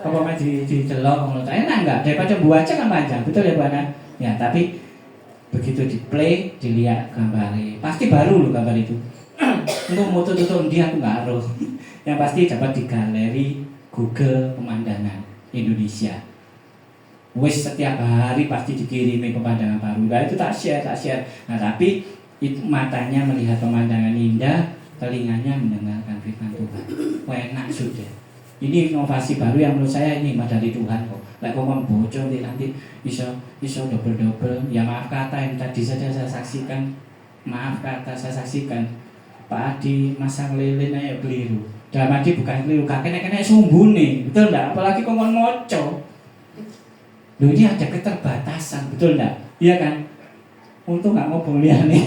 Apa main di delok ngono ta? Enak enggak? Daripada baca kan panjang. Betul ya, Bu Ana? Ya, tapi begitu di play, dilihat gambarnya, pasti baru loh gambar itu. Untuk moto tutup dia aku enggak aruh. Yang pasti dapat di galeri Google pemandangan Indonesia. Wes setiap hari pasti dikirimi pemandangan baru. Nah itu tak share. Nah tapi itu matanya melihat pemandangan indah, telinganya mendengarkan firman Tuhan. Wah enak sudah. Ini inovasi baru yang menurut saya ini dari Tuhan kok. Like ngomong bocor nanti bisa double. Ya maaf kata yang tadi saja saya saksikan. Saya saksikan Pak Adi masang lilin aja keliru. Dalam arti bukan keliru, kakek-kakek sumbu nih, betul enggak? Apalagi ngomong moco. Loh ini ada keterbatasan, betul enggak? Iya kan? Untung nggak mau liane.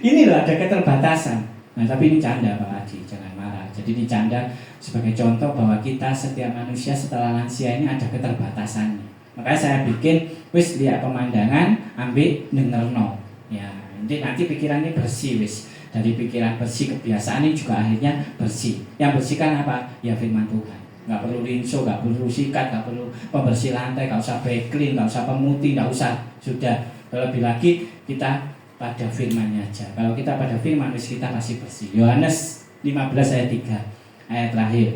Ini loh ada keterbatasan. Nah tapi ini canda Pak Adi, jangan marah. Jadi ini canda sebagai contoh bahwa kita setiap manusia setelah lansia ini ada keterbatasannya. Makanya saya bikin, wis lihat pemandangan, ambil dengerno. Ya, nanti pikirannya bersih wis. Dari pikiran bersih, kebiasaan ini juga akhirnya bersih. Yang bersihkan apa? Ya firman Tuhan. Nggak perlu rinso, nggak perlu sikat, nggak perlu pembersih lantai, nggak usah backlink, nggak usah pemutih, nggak usah. Sudah. Lebih lagi kita pada firmannya aja. Kalau kita pada firman, kita pasti bersih. Yohanes 15 ayat 3 ayat terakhir.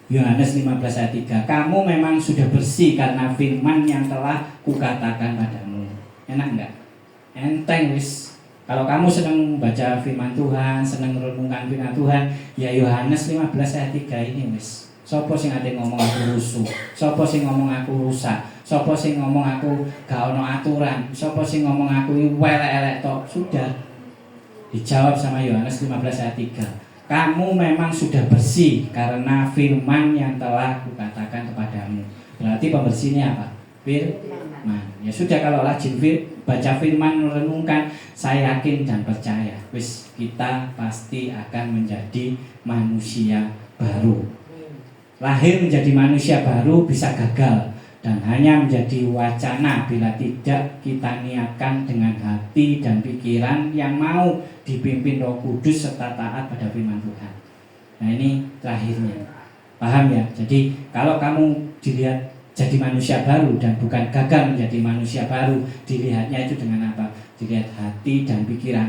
Yohanes 15 ayat 3. Kamu memang sudah bersih karena firman yang telah kukatakan padamu. Enak enggak? Enteng wis. Kalau kamu senang baca firman Tuhan, senang merenungkan firman Tuhan, ya Yohanes 15 ayat 3 ini wis. Sopo sing ate ngomong aku rusuh, sopo sing ngomong aku rusak, sopo sing ngomong aku gak ono aturan, sopo sing ngomong aku welek-elek tok. Sudah dijawab sama Yohanes 15 ayat 3. Kamu memang sudah bersih karena firman yang telah kukatakan kepadamu. Berarti pembersihnya apa? Firman. Ya sudah, kalau rajin baca firman, merenungkan, saya yakin dan percaya wis kita pasti akan menjadi manusia baru. Lahir menjadi manusia baru bisa gagal dan hanya menjadi wacana bila tidak kita niatkan dengan hati dan pikiran yang mau dipimpin Roh Kudus serta taat pada firman Tuhan. Nah ini terakhirnya, paham ya? Jadi kalau kamu dilihat jadi manusia baru dan bukan gagal menjadi manusia baru, dilihatnya itu dengan apa? Dilihat hati dan pikiran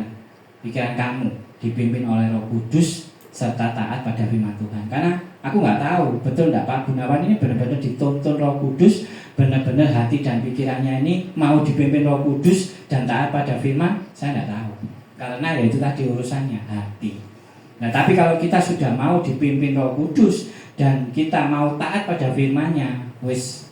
kamu dipimpin oleh Roh Kudus serta taat pada firman Tuhan. Karena aku nggak tahu betul nggak Pak Gunawan ini benar-benar dituntun Roh Kudus, benar-benar hati dan pikirannya ini mau dipimpin Roh Kudus dan taat pada firman, saya nggak tahu. Karena ya itu tadi urusannya hati. Nah tapi kalau kita sudah mau dipimpin Roh Kudus dan kita mau taat pada firman-Nya, wis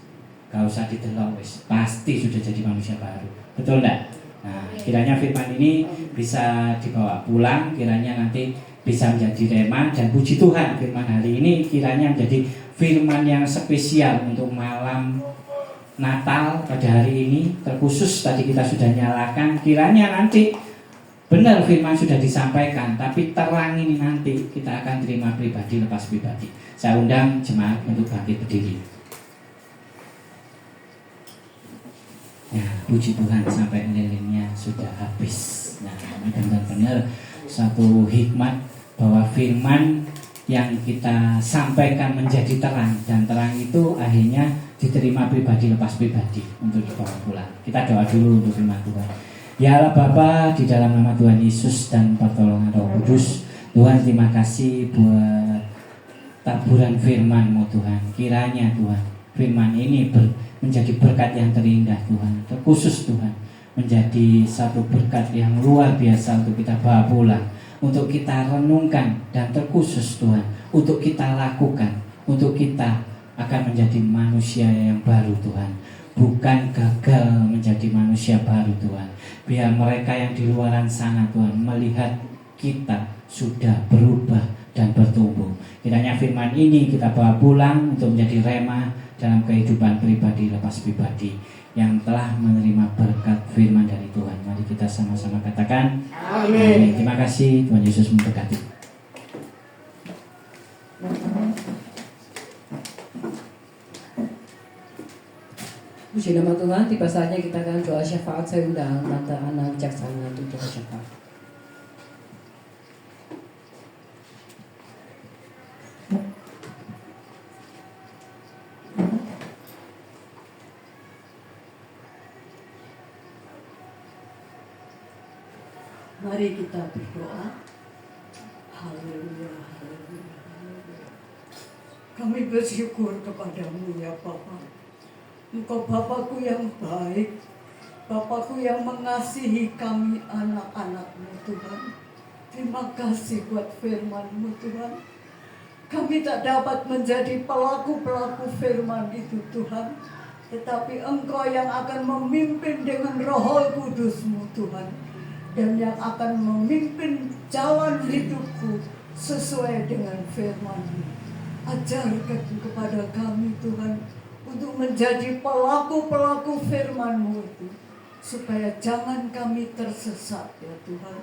gak usah didelok, wis pasti sudah jadi manusia baru. Betul enggak? Nah, kiranya firman ini bisa dibawa pulang, kiranya nanti bisa menjadi rema, dan puji Tuhan firman hari ini kiranya menjadi firman yang spesial untuk malam Natal pada hari ini. Terkhusus tadi kita sudah nyalakan, kiranya nanti benar firman sudah disampaikan, tapi terang ini nanti kita akan terima pribadi lepas pribadi. Saya undang jemaat untuk bangkit berdiri. Ya, puji Tuhan sampai lilinnya sudah habis. Nah, ini benar-benar satu hikmat bahwa firman yang kita sampaikan menjadi terang, dan terang itu akhirnya diterima pribadi lepas pribadi untuk dibawa pulang. Kita doa dulu untuk firman Tuhan. Ya Allah Bapa, di dalam nama Tuhan Yesus dan pertolongan Roh Kudus, Tuhan terima kasih buat taburan firman-Mu Tuhan. Kiranya Tuhan firman ini menjadi berkat yang terindah Tuhan, terkhusus Tuhan menjadi satu berkat yang luar biasa untuk kita bawa pulang, untuk kita renungkan, dan terkhusus Tuhan untuk kita lakukan, untuk kita akan menjadi manusia yang baru Tuhan, bukan gagal menjadi manusia baru Tuhan. Biar mereka yang di luaran sana Tuhan melihat kita sudah berubah dan bertumbuh. Kiranya firman ini kita bawa pulang untuk menjadi rema dalam kehidupan pribadi lepas pribadi yang telah menerima berkat firman dari Tuhan. Mari kita sama-sama katakan amin. Terima kasih, Tuhan Yesus memberkati. Puji nama Tuhan, tiba saatnya kita akan doa syafaat. Saya undang Tante Ana Wicaksana untuk doa syafaat. Mari kita berdoa. Haleluya, haleluya, haleluya. Kami bersyukur kepadamu ya Bapa. Engkau Bapakku yang baik, Bapakku yang mengasihi kami anak-anak-Mu Tuhan. Terima kasih buat firman-Mu Tuhan. Kami tak dapat menjadi pelaku-pelaku firman itu Tuhan, tetapi Engkau yang akan memimpin dengan Roh Kudus-Mu Tuhan, dan yang akan memimpin jalan hidupku sesuai dengan firman-Mu. Ajarkan kepada kami Tuhan untuk menjadi pelaku-pelaku firman-Mu itu, supaya jangan kami tersesat ya Tuhan.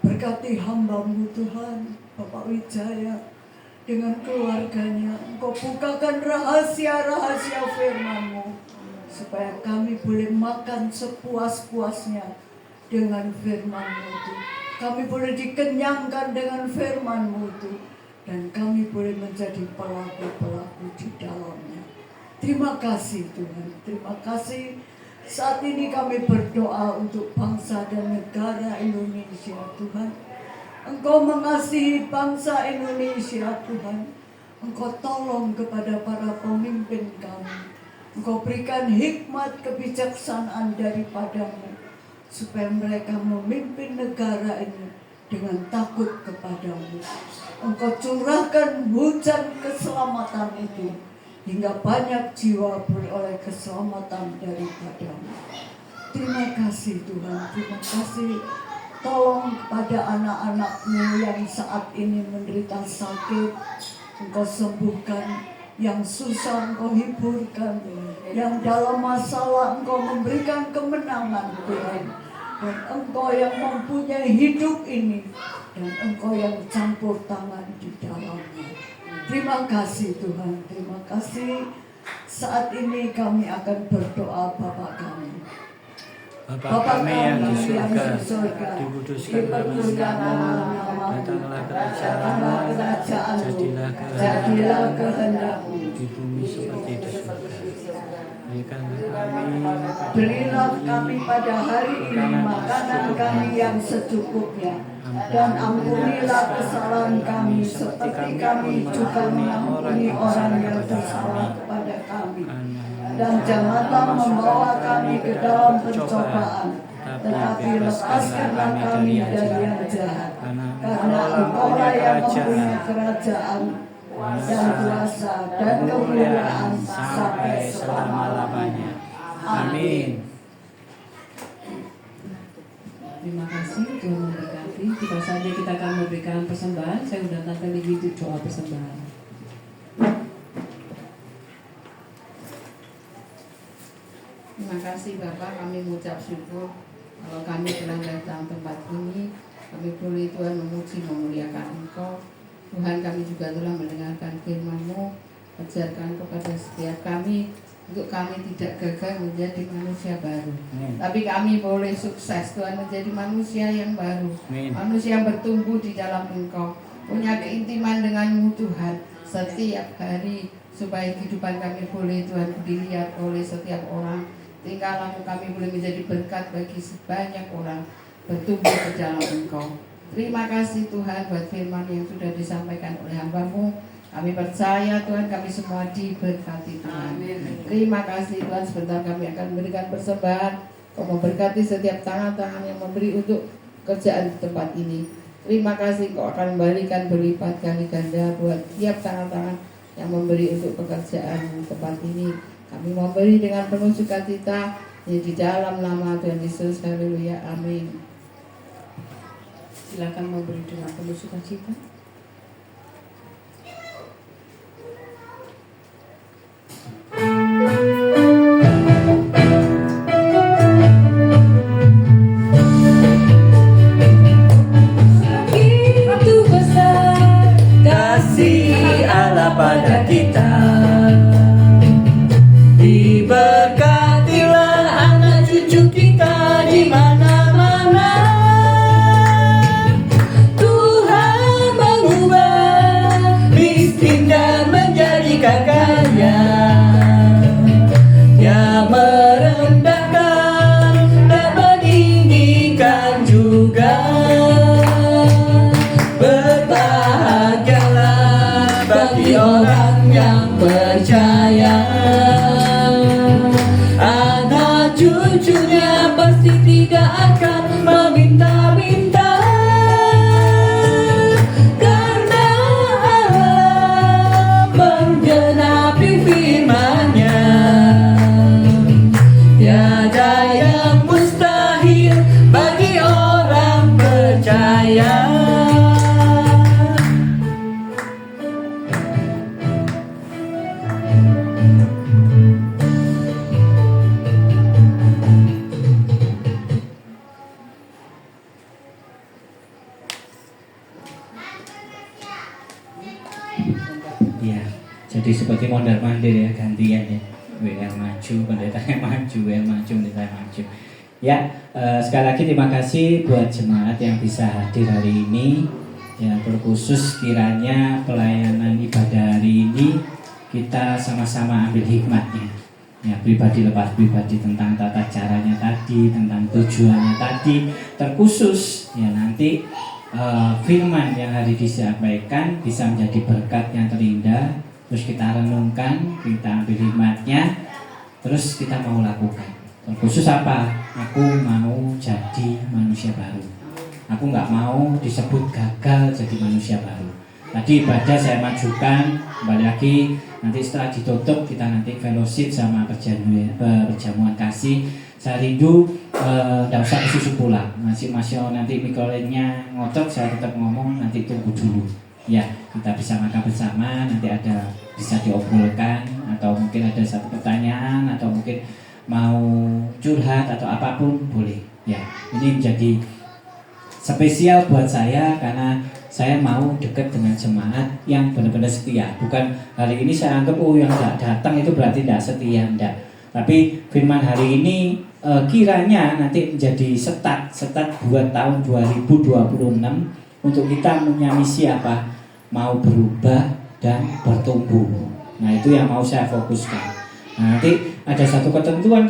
Berkati hamba-Mu Tuhan, Bapak Wijaya dengan keluarganya. Engkau bukakan rahasia-rahasia firman-Mu, supaya kami boleh makan sepuas-puasnya dengan firman-Mu itu. Kami boleh dikenyangkan dengan firman-Mu itu, dan kami boleh menjadi pelaku-pelaku di dalamnya. Terima kasih Tuhan, terima kasih. Saat ini kami berdoa untuk bangsa dan negara Indonesia Tuhan. Engkau mengasihi bangsa Indonesia Tuhan. Engkau tolong kepada para pemimpin kami. Engkau berikan hikmat kebijaksanaan daripada-Mu, supaya mereka memimpin negara ini dengan takut kepada-Mu. Engkau curahkan hujan keselamatan itu, hingga banyak jiwa beroleh keselamatan daripada-Mu. Terima kasih Tuhan, terima kasih. Tolong kepada anak-anak-Mu yang saat ini menderita sakit, Engkau sembuhkan. Yang susah Engkau hiburkan, yang dalam masalah Engkau memberikan kemenangan Tuhan. Dan Engkau yang mempunyai hidup ini, dan Engkau yang campur tangan di dalamnya. Terima kasih Tuhan, terima kasih. Saat ini kami akan berdoa Bapa kami. Bapa kami yang di surga, dikuduskanlah namamu, datanglah kerajaanmu, jadilah kehendak-Mu di bumi seperti di surga. Berilah kami pada hari ini makanan kami yang secukupnya, dan ampunilah kesalahan kami seperti kami juga mengampuni orang yang bersalah kepada kami. Dan janganlah membawa kami ke dalam pencobaan, tetapi lepaskanlah kami dari yang jahat. Karena Engkaulah yang mempunyai kerajaan, kuasa dan kemuliaan sampai selama-lamanya. Amin. Terima kasih, Tuhan memberkati. Tiba saja kita akan memberikan persembahan. Saya undang Tante Ligi untuk doa persembahan. Terima kasih Bapak, kami mengucap syukur kalau kami telah datang tempat ini. Kami boleh Tuhan memuji memuliakan Engkau. Tuhan, kami juga telah mendengarkan firman-Mu. Ajarkan kepada setiap kami untuk kami tidak gagal menjadi manusia baru. Tapi kami boleh sukses Tuhan menjadi manusia yang baru. Manusia yang bertumbuh di dalam Engkau, punya keintiman dengan-Mu Tuhan setiap hari, supaya kehidupan kami boleh Tuhan dilihat oleh setiap orang. Tinggallah kami boleh menjadi berkat bagi sebanyak orang bertumbuh di dalam Engkau. Terima kasih Tuhan buat firman yang sudah disampaikan oleh hamba-Mu. Kami percaya Tuhan, kami semua diberkati Tuhan. Terima kasih Tuhan, sebentar kami akan memberikan persembahan. Kau memberkati setiap tangan-tangan yang memberi untuk kerjaan di tempat ini. Terima kasih Kau akan memberikan berlipat kali ganda buat tiap tangan-tangan yang memberi untuk pekerjaan di tempat ini. Kami memberi dengan penuh sukacita di dalam nama Tuhan Yesus. Haleluya, amin. Silakan memberi dengan penuh sukacita. Pada kita diberkatilah anak cucu kita di mana-mana. Tuhan mengubah miskin dan menjadikan kaya. Dia merendahkan dan meninggikan juga. Bagi orang yang percaya, anak cucunya pasti tidak akan meminta-minta, karena Allah menggenapi firman-Nya. Tiada yang mustahil bagi orang percaya. Ya, jadi seperti mondar-mandir ya, gantian ya. WR maju, pendetanya maju, WR maju, pendetanya maju. Ya, sekali lagi terima kasih buat jemaat yang bisa hadir hari ini. Ya, terkhusus kiranya pelayanan ibadah hari ini kita sama-sama ambil hikmatnya. Ya, pribadi lepas pribadi tentang tata caranya tadi, tentang tujuannya tadi. Terkhusus ya nanti firman yang hari disampaikan bisa menjadi berkat yang terindah. Terus kita renungkan, kita ambil hikmatnya, terus kita mau lakukan. Terkhusus apa? Aku mau jadi manusia baru. Aku nggak mau disebut gagal jadi manusia baru. Tadi ibadah saya majukan, kembali lagi nanti setelah ditutup kita nanti fellowship sama perjamuan kasih. Saya rindu nggak usah kesusu pulang. Masih nanti mikrofonnya ngotot, saya tetap ngomong, nanti tunggu dulu. Ya, kita bisa makan bersama, nanti ada bisa diobrolkan, atau mungkin ada satu pertanyaan, atau mungkin mau curhat atau apapun boleh. Ya, ini menjadi spesial buat saya karena saya mau dekat dengan jemaat yang benar-benar setia. Bukan hari ini saya anggap yang nggak datang itu berarti tidak setia, enggak. Tapi firman hari ini kiranya nanti menjadi setat buat tahun 2026 untuk kita punya misi apa? Mau berubah dan bertumbuh. Nah, itu yang mau saya fokuskan. Nah, nanti ada satu ketentuan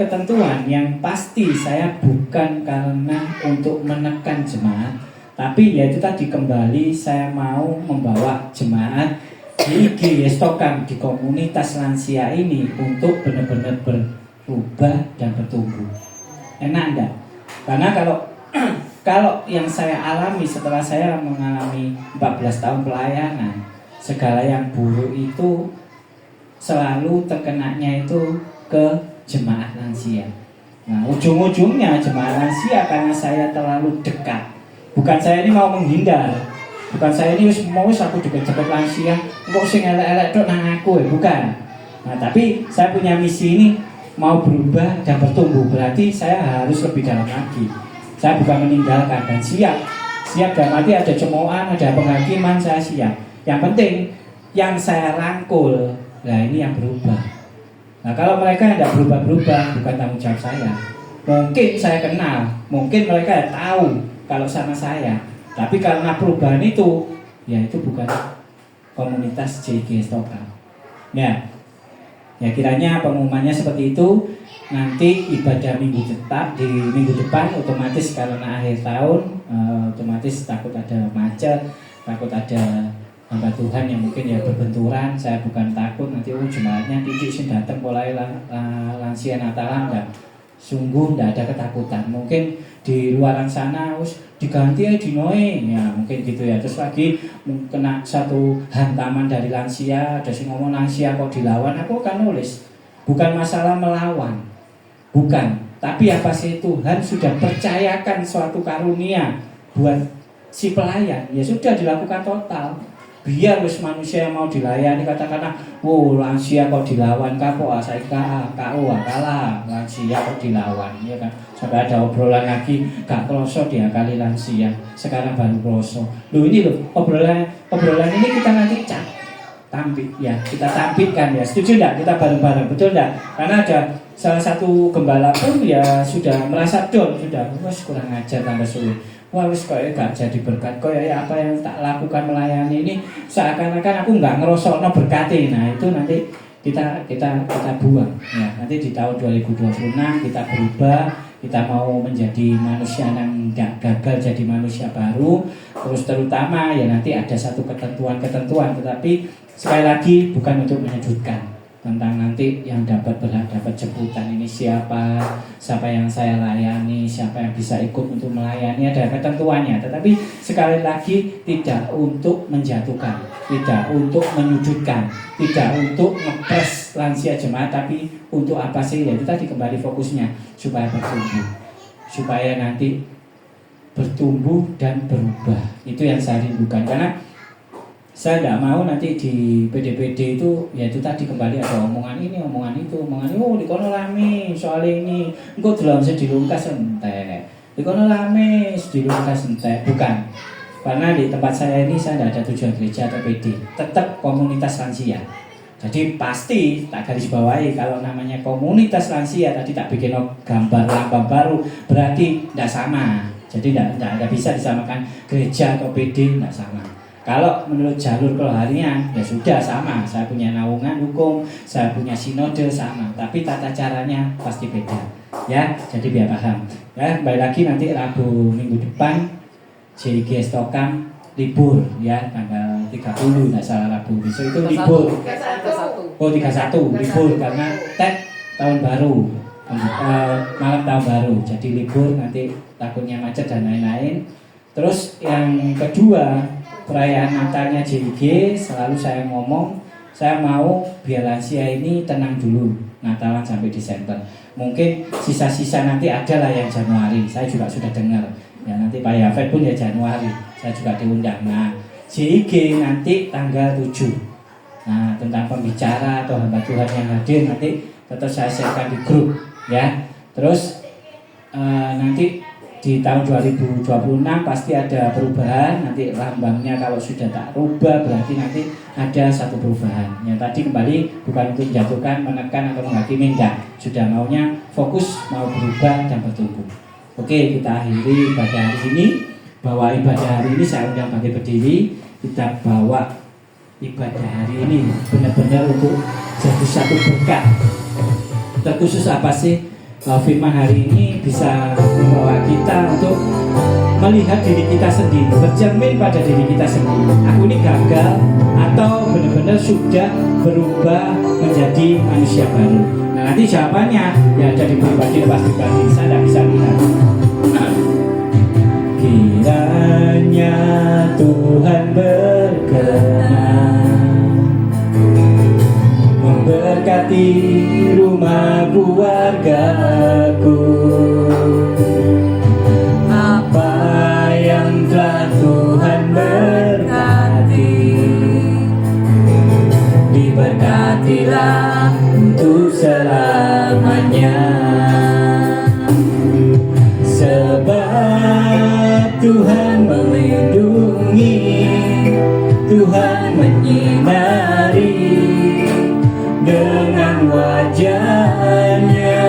yang pasti saya bukan karena untuk menekan jemaat, tapi yaitu tadi kembali saya mau membawa jemaat di IGY Stokam di komunitas lansia ini untuk benar-benar berubah dan bertumbuh. Enak enggak? Karena kalau yang saya alami setelah saya mengalami 14 tahun pelayanan, segala yang buruk itu selalu terkenanya itu ke jemaat lansia. Nah, ujung-ujungnya jemaat lansia karena saya terlalu dekat. Bukan saya ini mau menghindar, bukan saya ini mau aku deket-deket lansia, kok sing elek-elek tok nang aku, bukan. Nah, tapi saya punya misi ini mau berubah dan bertumbuh, berarti saya harus lebih dalam lagi. Saya bukan meninggalkan dan siap dalam arti ada cemoohan, ada penghakiman, saya siap. Yang penting yang saya rangkul, nah ini yang berubah. Nah, kalau mereka yang tidak berubah-berubah, bukan tanggung jawab saya. Mungkin saya kenal, mungkin mereka tahu kalau sama saya, tapi karena perubahan itu, ya itu bukan komunitas JG Stokam. Ya kiranya pengumumannya seperti itu. Nanti ibadah di minggu depan otomatis karena akhir tahun, otomatis takut ada macet, takut ada hamba Tuhan yang mungkin ya berbenturan. Saya bukan takut nanti jemaatnya titik sing datang mulai lansia Natalan, dan sungguh tidak ada ketakutan. Mungkin di luaran sana diganti ya dinoe, ya mungkin gitu ya. Terus lagi kena satu hantaman dari lansia, ada sing ngomong lansia kok dilawan. Aku kan nulis, bukan masalah melawan, bukan, tapi apa sih, Tuhan sudah percayakan suatu karunia buat si pelayan, ya sudah dilakukan total. Biar wis manusia yang mau dilayani katakanlah, lansia kok dilawan, kapo saya kalah, lansia kok dilawan, ya kan? Sampai ada obrolan lagi, gak kloso diakali lansia, sekarang baru kloso. Ini obrolan ini kita nanti kita tampilkan ya, setuju enggak? Kita bareng-bareng, betul enggak? Karena ada salah satu gembala pun ya sudah merasa down, sudah kurang ajar tambah sulit. Wis kok gak jadi berkat, kok ya apa yang tak lakukan melayani ini seakan-akan aku nggak ngerosokno berkati. Nah itu nanti kita buang ya. Nanti di tahun 2026 kita berubah, kita mau menjadi manusia yang nggak gagal jadi manusia baru. Terus terutama ya nanti ada satu ketentuan, tetapi sekali lagi bukan untuk menyudutkan tentang nanti yang dapat jemputan ini siapa yang saya layani, siapa yang bisa ikut untuk melayani, ada ketentuannya. Tetapi sekali lagi tidak untuk menjatuhkan, tidak untuk menyudutkan, tidak untuk ngepres lansia jemaat, tapi untuk apa sih? Ya itu tadi kembali fokusnya supaya bertumbuh, supaya nanti bertumbuh dan berubah. Itu yang saya rindukan, karena saya tidak mau nanti di PD-PD itu, ya itu tadi kembali ada omongan ini, omongan itu, di kono rame soal ini, engkau dalam dilungkas entek, di kono rame dilungkas entek, bukan. Karena di tempat saya ini saya tidak ada tujuan gereja atau PD, tetap komunitas lansia. Jadi pasti tak garis bawahi, kalau namanya komunitas lansia tadi tak bikin gambar lambang baru, berarti tidak sama. Jadi tidak bisa disamakan gereja atau PD, tidak sama. Kalau menurut jalur kerohanian ya sudah sama, saya punya naungan hukum, saya punya sinode sama, tapi tata caranya pasti beda ya, jadi biar paham ya. Kembali lagi nanti Rabu minggu depan JG Stokam libur ya, tanggal 30 nggak salah, Rabu besok itu libur. 31 libur karena tahun baru, malam tahun baru, jadi libur, nanti takutnya macet dan lain-lain. Terus yang kedua, perayaan Natalnya JG selalu saya ngomong, saya mau biar lansia ini tenang dulu Natalan sampai Desember. Mungkin sisa-sisa nanti ada lah yang Januari, saya juga sudah dengar ya, nanti Pak Yafet pun ya Januari, saya juga diundang. Nah JG nanti tanggal 7. Nah tentang pembicara atau hamba Tuhan yang hadir nanti tetap saya share di grup ya. Terus nanti di tahun 2026 pasti ada perubahan. Nanti lambangnya kalau sudah tak rubah berarti nanti ada satu perubahan. Yang tadi kembali bukan untuk menjatuhkan, menekan atau menghakimi, enggak. Sudah maunya fokus, mau berubah dan bertumbuh. Oke, kita akhiri ibadah hari ini. Bawa ibadah hari ini saya undang bagi berdiri. Kita bawa ibadah hari ini benar-benar untuk jadi satu berkat. Terkhusus apa sih? Firman hari ini bisa membawa kita untuk melihat diri kita sendiri, bercermin pada diri kita sendiri. Aku ini gagal atau benar-benar sudah berubah menjadi manusia baru. Nah nanti jawabannya ya ada di pribadi, saya tidak bisa lihat. Kiranya Tuhan berkenan berkati rumah keluargaku. Apa yang telah Tuhan berkati, diberkatilah untuk selamanya. Sebab Tuhan melindungi, Tuhan menyinari dengan wajahnya,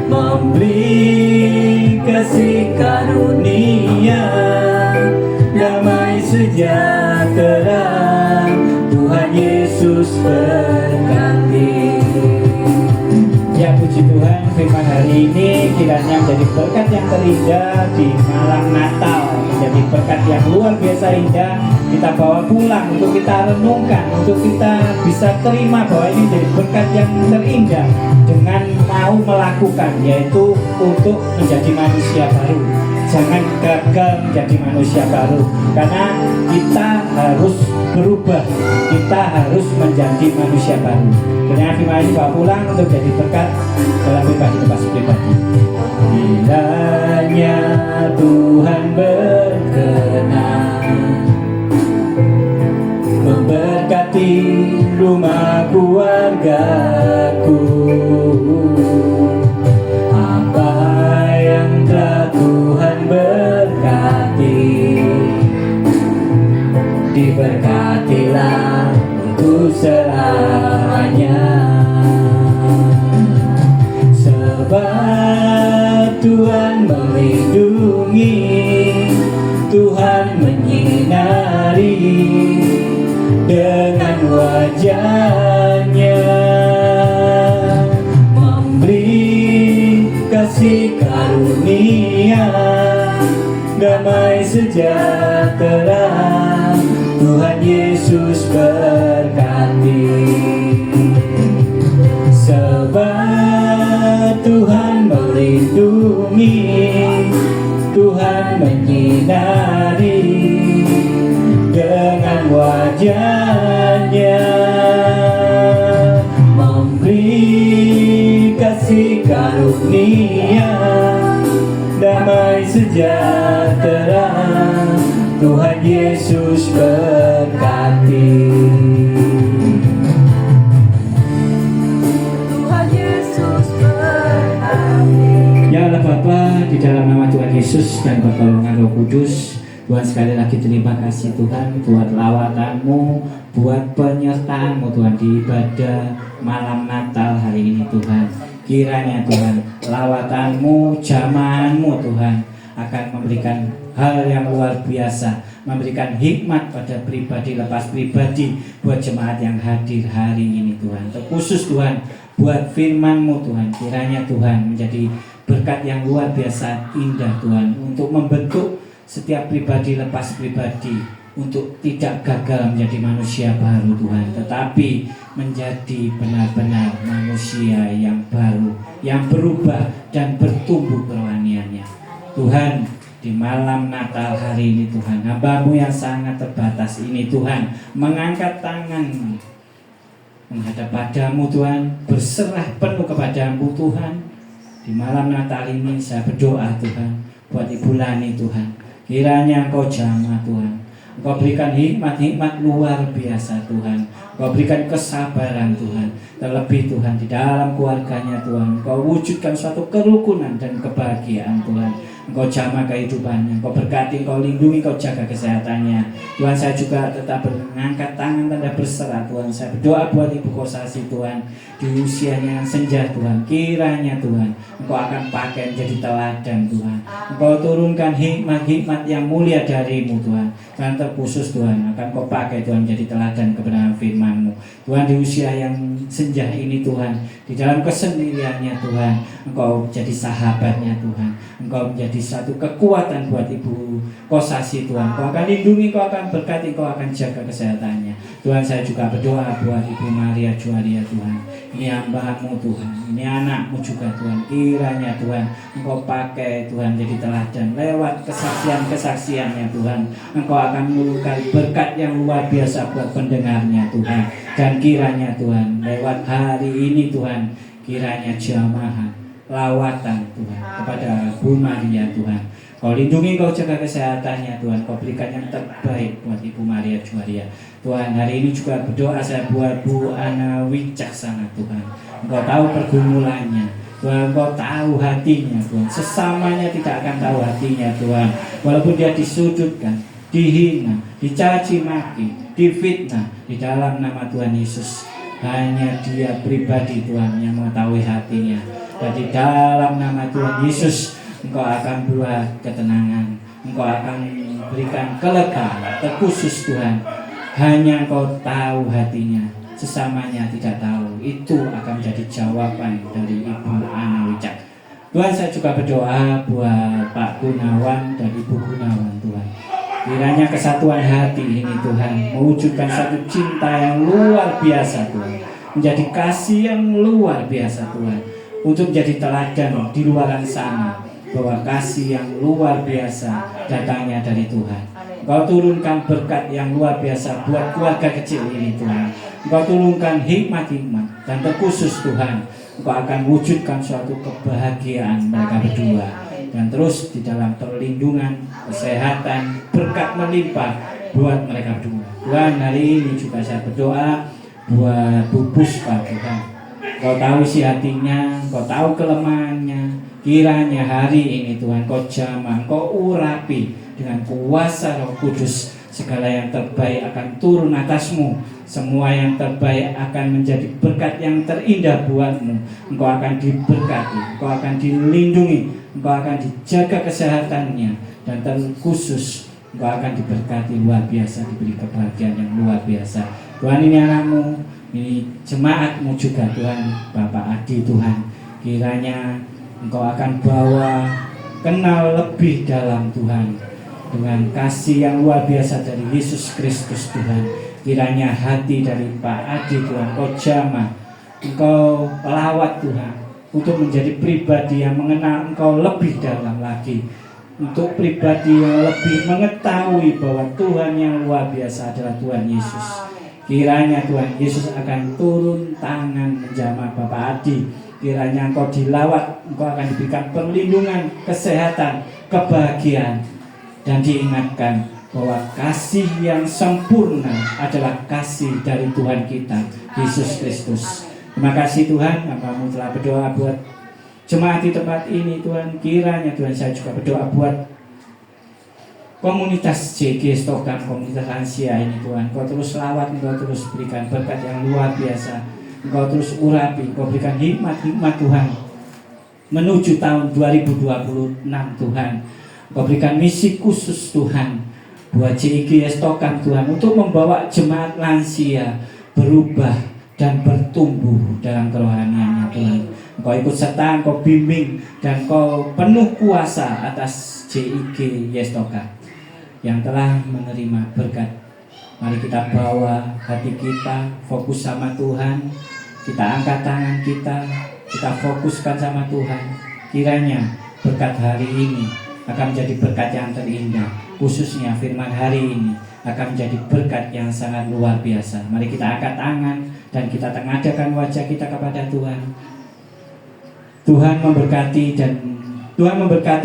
memberi kasih karunia, damai sejahtera. Tuhan Yesus berkati. Ya puji Tuhan, firman hari ini kiranya menjadi berkat yang terindah di malam Natal, menjadi berkat yang luar biasa indah. Kita bawa pulang untuk kita renungkan, untuk kita bisa terima bahwa ini menjadi berkat yang terindah dengan mau melakukan, yaitu untuk menjadi manusia baru. Jangan gagal menjadi manusia baru, karena kita harus berubah, kita harus menjadi manusia baru. Kiranya firman ini bawa pulang untuk jadi berkat dalam pribadi pribadi. Kiranya Tuhan berkenan memberkati rumah keluargaku. Apa yang telah Tuhan berkati, diberkatilah untuk selamanya. Sebab Tuhan melindungi, Tuhan menyinari dengan wajahnya, memberi kasih karunia, damai sejahtera. Tuhan Yesus berkati. Sebab Tuhan melindungi, Tuhan menyinari dengan wajahnya, memberi kasih karunia, damai sejahtera. Tuhan Yesus berkati. Tuhan Yesus berkati. Ya Allah Bapa, di dalam nama Tuhan Yesus dan pertolongan Roh Kudus, Tuhan sekali lagi terima kasih Tuhan buat lawatan-Mu, buat penyertaan-Mu Tuhan di ibadah malam Natal hari ini Tuhan. Kiranya Tuhan lawatan-Mu, jamahan-Mu Tuhan akan memberikan hal yang luar biasa, memberikan hikmat pada pribadi lepas pribadi buat jemaat yang hadir hari ini Tuhan. Terkhusus Tuhan buat firman-Mu Tuhan, kiranya Tuhan menjadi berkat yang luar biasa indah Tuhan, untuk membentuk setiap pribadi lepas pribadi untuk tidak gagal menjadi manusia baru Tuhan, tetapi menjadi benar-benar manusia yang baru, yang berubah dan bertumbuh kerohaniannya. Tuhan, di malam Natal hari ini Tuhan, hamba-Mu yang sangat terbatas ini Tuhan, mengangkat tangan menghadap padamu Tuhan, berserah penuh kepadamu Tuhan. Di malam Natal ini saya berdoa Tuhan buat Ibu Lani Tuhan, kiranya Engkau jamah Tuhan, Engkau berikan hikmat-hikmat luar biasa Tuhan, Engkau berikan kesabaran Tuhan, terlebih Tuhan di dalam keluarganya Tuhan, Engkau wujudkan suatu kerukunan dan kebahagiaan Tuhan. Engkau jamah kehidupannya, Engkau berkati, Engkau lindungi, Engkau jaga kesehatannya Tuhan. Saya juga tetap mengangkat tangan tanda berserah Tuhan. Saya berdoa buat Ibu Kosasi Tuhan, di usianya yang senja Tuhan, kiranya Tuhan Engkau akan pakai menjadi teladan Tuhan. Engkau turunkan hikmat-hikmat yang mulia dari-Mu Tuhan, dan terkhusus Tuhan akan Engkau pakai Tuhan menjadi teladan kebenaran firman-Mu Tuhan. Di usia yang senja ini Tuhan, di dalam kesendiriannya Tuhan, Engkau jadi sahabatnya Tuhan, Engkau menjadi satu kekuatan buat Ibu Kosasi Tuhan. Kau akan lindungi, Kau akan berkati, Kau akan jaga kesehatannya Tuhan. Saya juga berdoa buat Ibu Maria Jualia Tuhan, ini hamba-Mu Tuhan, ini anak-Mu juga Tuhan. Kiranya Tuhan Engkau pakai Tuhan jadi teladan lewat kesaksian-kesaksiannya Tuhan. Engkau akan menurunkan berkat yang luar biasa buat pendengarnya Tuhan. Dan kiranya Tuhan, lewat hari ini Tuhan, kiranya jamaah lawatan Tuhan kepada Bu Maria Tuhan. Kau lindungi, Kau jaga kesehatannya Tuhan. Kau berikan yang terbaik buat Ibu Maria Juaria Tuhan. Hari ini juga berdoa saya buat Bu Ana Wicaksana Tuhan. Engkau tahu pergumulannya Tuhan, Engkau tahu hatinya Tuhan. Sesamanya tidak akan tahu hatinya Tuhan. Walaupun dia disudutkan, dihina, dicaci maki, difitnah, di dalam nama Tuhan Yesus, hanya dia pribadi Tuhan yang mengetahui hatinya. Dan di dalam nama Tuhan Yesus, Engkau akan buat ketenangan, Engkau akan berikan kelegaan terkhusus Tuhan. Hanya Engkau tahu hatinya, sesamanya tidak tahu. Itu akan menjadi jawaban dari Ibu Ana Wicak. Tuhan, saya juga berdoa buat Pak Gunawan dan Ibu Gunawan Tuhan. Kiranya kesatuan hati ini Tuhan mewujudkan satu cinta yang luar biasa Tuhan, menjadi kasih yang luar biasa Tuhan, untuk menjadi teladan di luar sana bahwa kasih yang luar biasa datangnya dari Tuhan. Engkau turunkan berkat yang luar biasa buat keluarga kecil ini Tuhan. Engkau turunkan hikmat-hikmat dan terkhusus Tuhan, Engkau akan wujudkan suatu kebahagiaan mereka berdua. Dan terus di dalam perlindungan, kesehatan, berkat melimpah buat mereka berdua. Tuhan, hari ini juga saya berdoa buat Bu Puspa Tuhan. Kau tahu isi hatinya, Kau tahu kelemahannya. Kiranya hari ini Tuhan Kau jamah, Kau urapi dengan kuasa Roh Kudus. Segala yang terbaik akan turun atasmu. Semua yang terbaik akan menjadi berkat yang terindah buatmu. Engkau akan diberkati, Engkau akan dilindungi, Engkau akan dijaga kesehatannya. Dan terkhusus Engkau akan diberkati luar biasa, diberi kebahagiaan yang luar biasa. Tuhan, ini anakmu, ini jemaatmu juga Tuhan, Bapak Adi Tuhan. Kiranya Engkau akan bawa kenal lebih dalam Tuhan, dengan kasih yang luar biasa dari Yesus Kristus Tuhan. Kiranya hati dari Pak Adi Tuhan Kau jamah, Engkau lawat Tuhan, untuk menjadi pribadi yang mengenal Engkau lebih dalam lagi, untuk pribadi yang lebih mengetahui bahwa Tuhan yang luar biasa adalah Tuhan Yesus. Kiranya Tuhan Yesus akan turun tangan menjamah Bapak Adi. Kiranya Engkau dilawat, Engkau akan diberikan perlindungan, kesehatan, kebahagiaan. Dan diingatkan bahwa kasih yang sempurna adalah kasih dari Tuhan kita, Yesus Kristus. Terima kasih Tuhan, Hamba-Mu telah berdoa buat jemaat di tempat ini Tuhan. Kiranya Tuhan, saya juga berdoa buat komunitas JG Stokan, komunitas lansia ini Tuhan. Kau terus lawat, Engkau terus berikan berkat yang luar biasa. Engkau terus urapi, Engkau berikan hikmat-hikmat Tuhan menuju tahun 2026 Tuhan. Engkau berikan misi khusus Tuhan buat JG Stokan Tuhan, untuk membawa jemaat lansia berubah dan bertumbuh dalam kerohaniannya Tuhan. Engkau ikut serta, Engkau bimbing, dan Engkau penuh kuasa atas JIG Stokan yang telah menerima berkat. Mari kita bawa hati kita fokus sama Tuhan. Kita angkat tangan kita fokuskan sama Tuhan. Kiranya berkat hari ini akan menjadi berkat yang terindah. Khususnya firman hari ini akan menjadi berkat yang sangat luar biasa. Mari kita angkat tangan dan kita tengadahkan wajah kita kepada Tuhan. Tuhan memberkati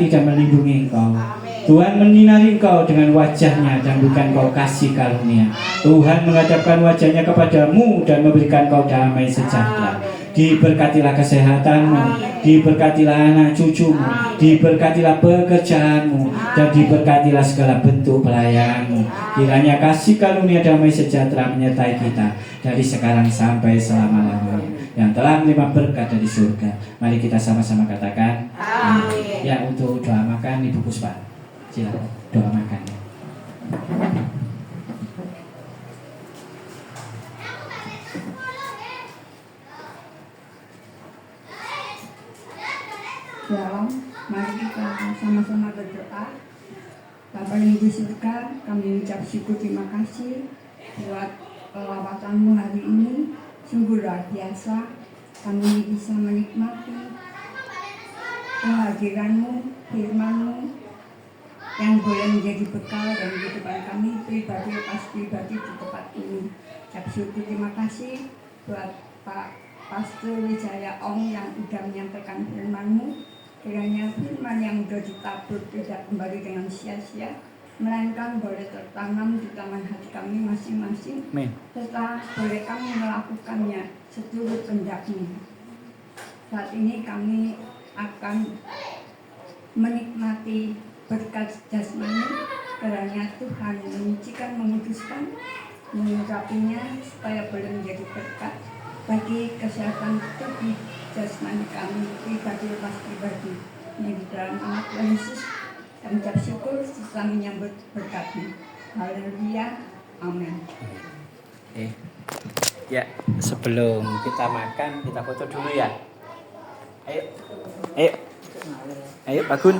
dan melindungi engkau. Tuhan menyinari engkau dengan wajahnya dan berikan engkau kasih karunia. Tuhan menghadapkan wajahnya kepadamu dan memberikan engkau damai sejahtera. Diberkatilah kesehatanmu, diberkatilah anak cucumu, diberkatilah pekerjaanmu, dan diberkatilah segala bentuk pelayananmu. Kiranya kasih karunia damai sejahtera menyertai kita dari sekarang sampai selama-lamanya. Yang telah menerima berkat dari surga, mari kita sama-sama katakan amin. Ya, untuk doa makan Ibu Puspa, silakan doa makan. Shalom, mari kita sama-sama berdoa. Bapa yang di surga, kami ucap syukur terima kasih buat lawatanmu hari ini. Sungguh luar biasa, kami bisa menikmati kehadiranmu, firmanmu, yang boleh menjadi bekal dan kehidupan kami pribadi lepas pribadi di tempat ini. Saya bersyukur, terima kasih buat Pak Pastor Wijaya Ong yang sudah menyampaikan firman-Mu. Kiranya firman yang sudah ditabur tidak kembali dengan sia-sia, melainkan boleh tertanam di taman hati kami masing-masing, serta boleh kami melakukannya seturut kehendak-Mu. Saat ini kami akan menikmati berkat jasmani, kiranya Tuhan menyucikan, menguduskan, mengurapinya supaya boleh menjadi berkat bagi kesehatan tubuh jasmani kami pribadi lepas pribadi. Ini di dalam nama Tuhan Yesus kami ucap syukur setelah menyambut berkat-Mu. Haleluya, amin. Ya, sebelum kita makan kita foto dulu ya. Ayo Pak Gun.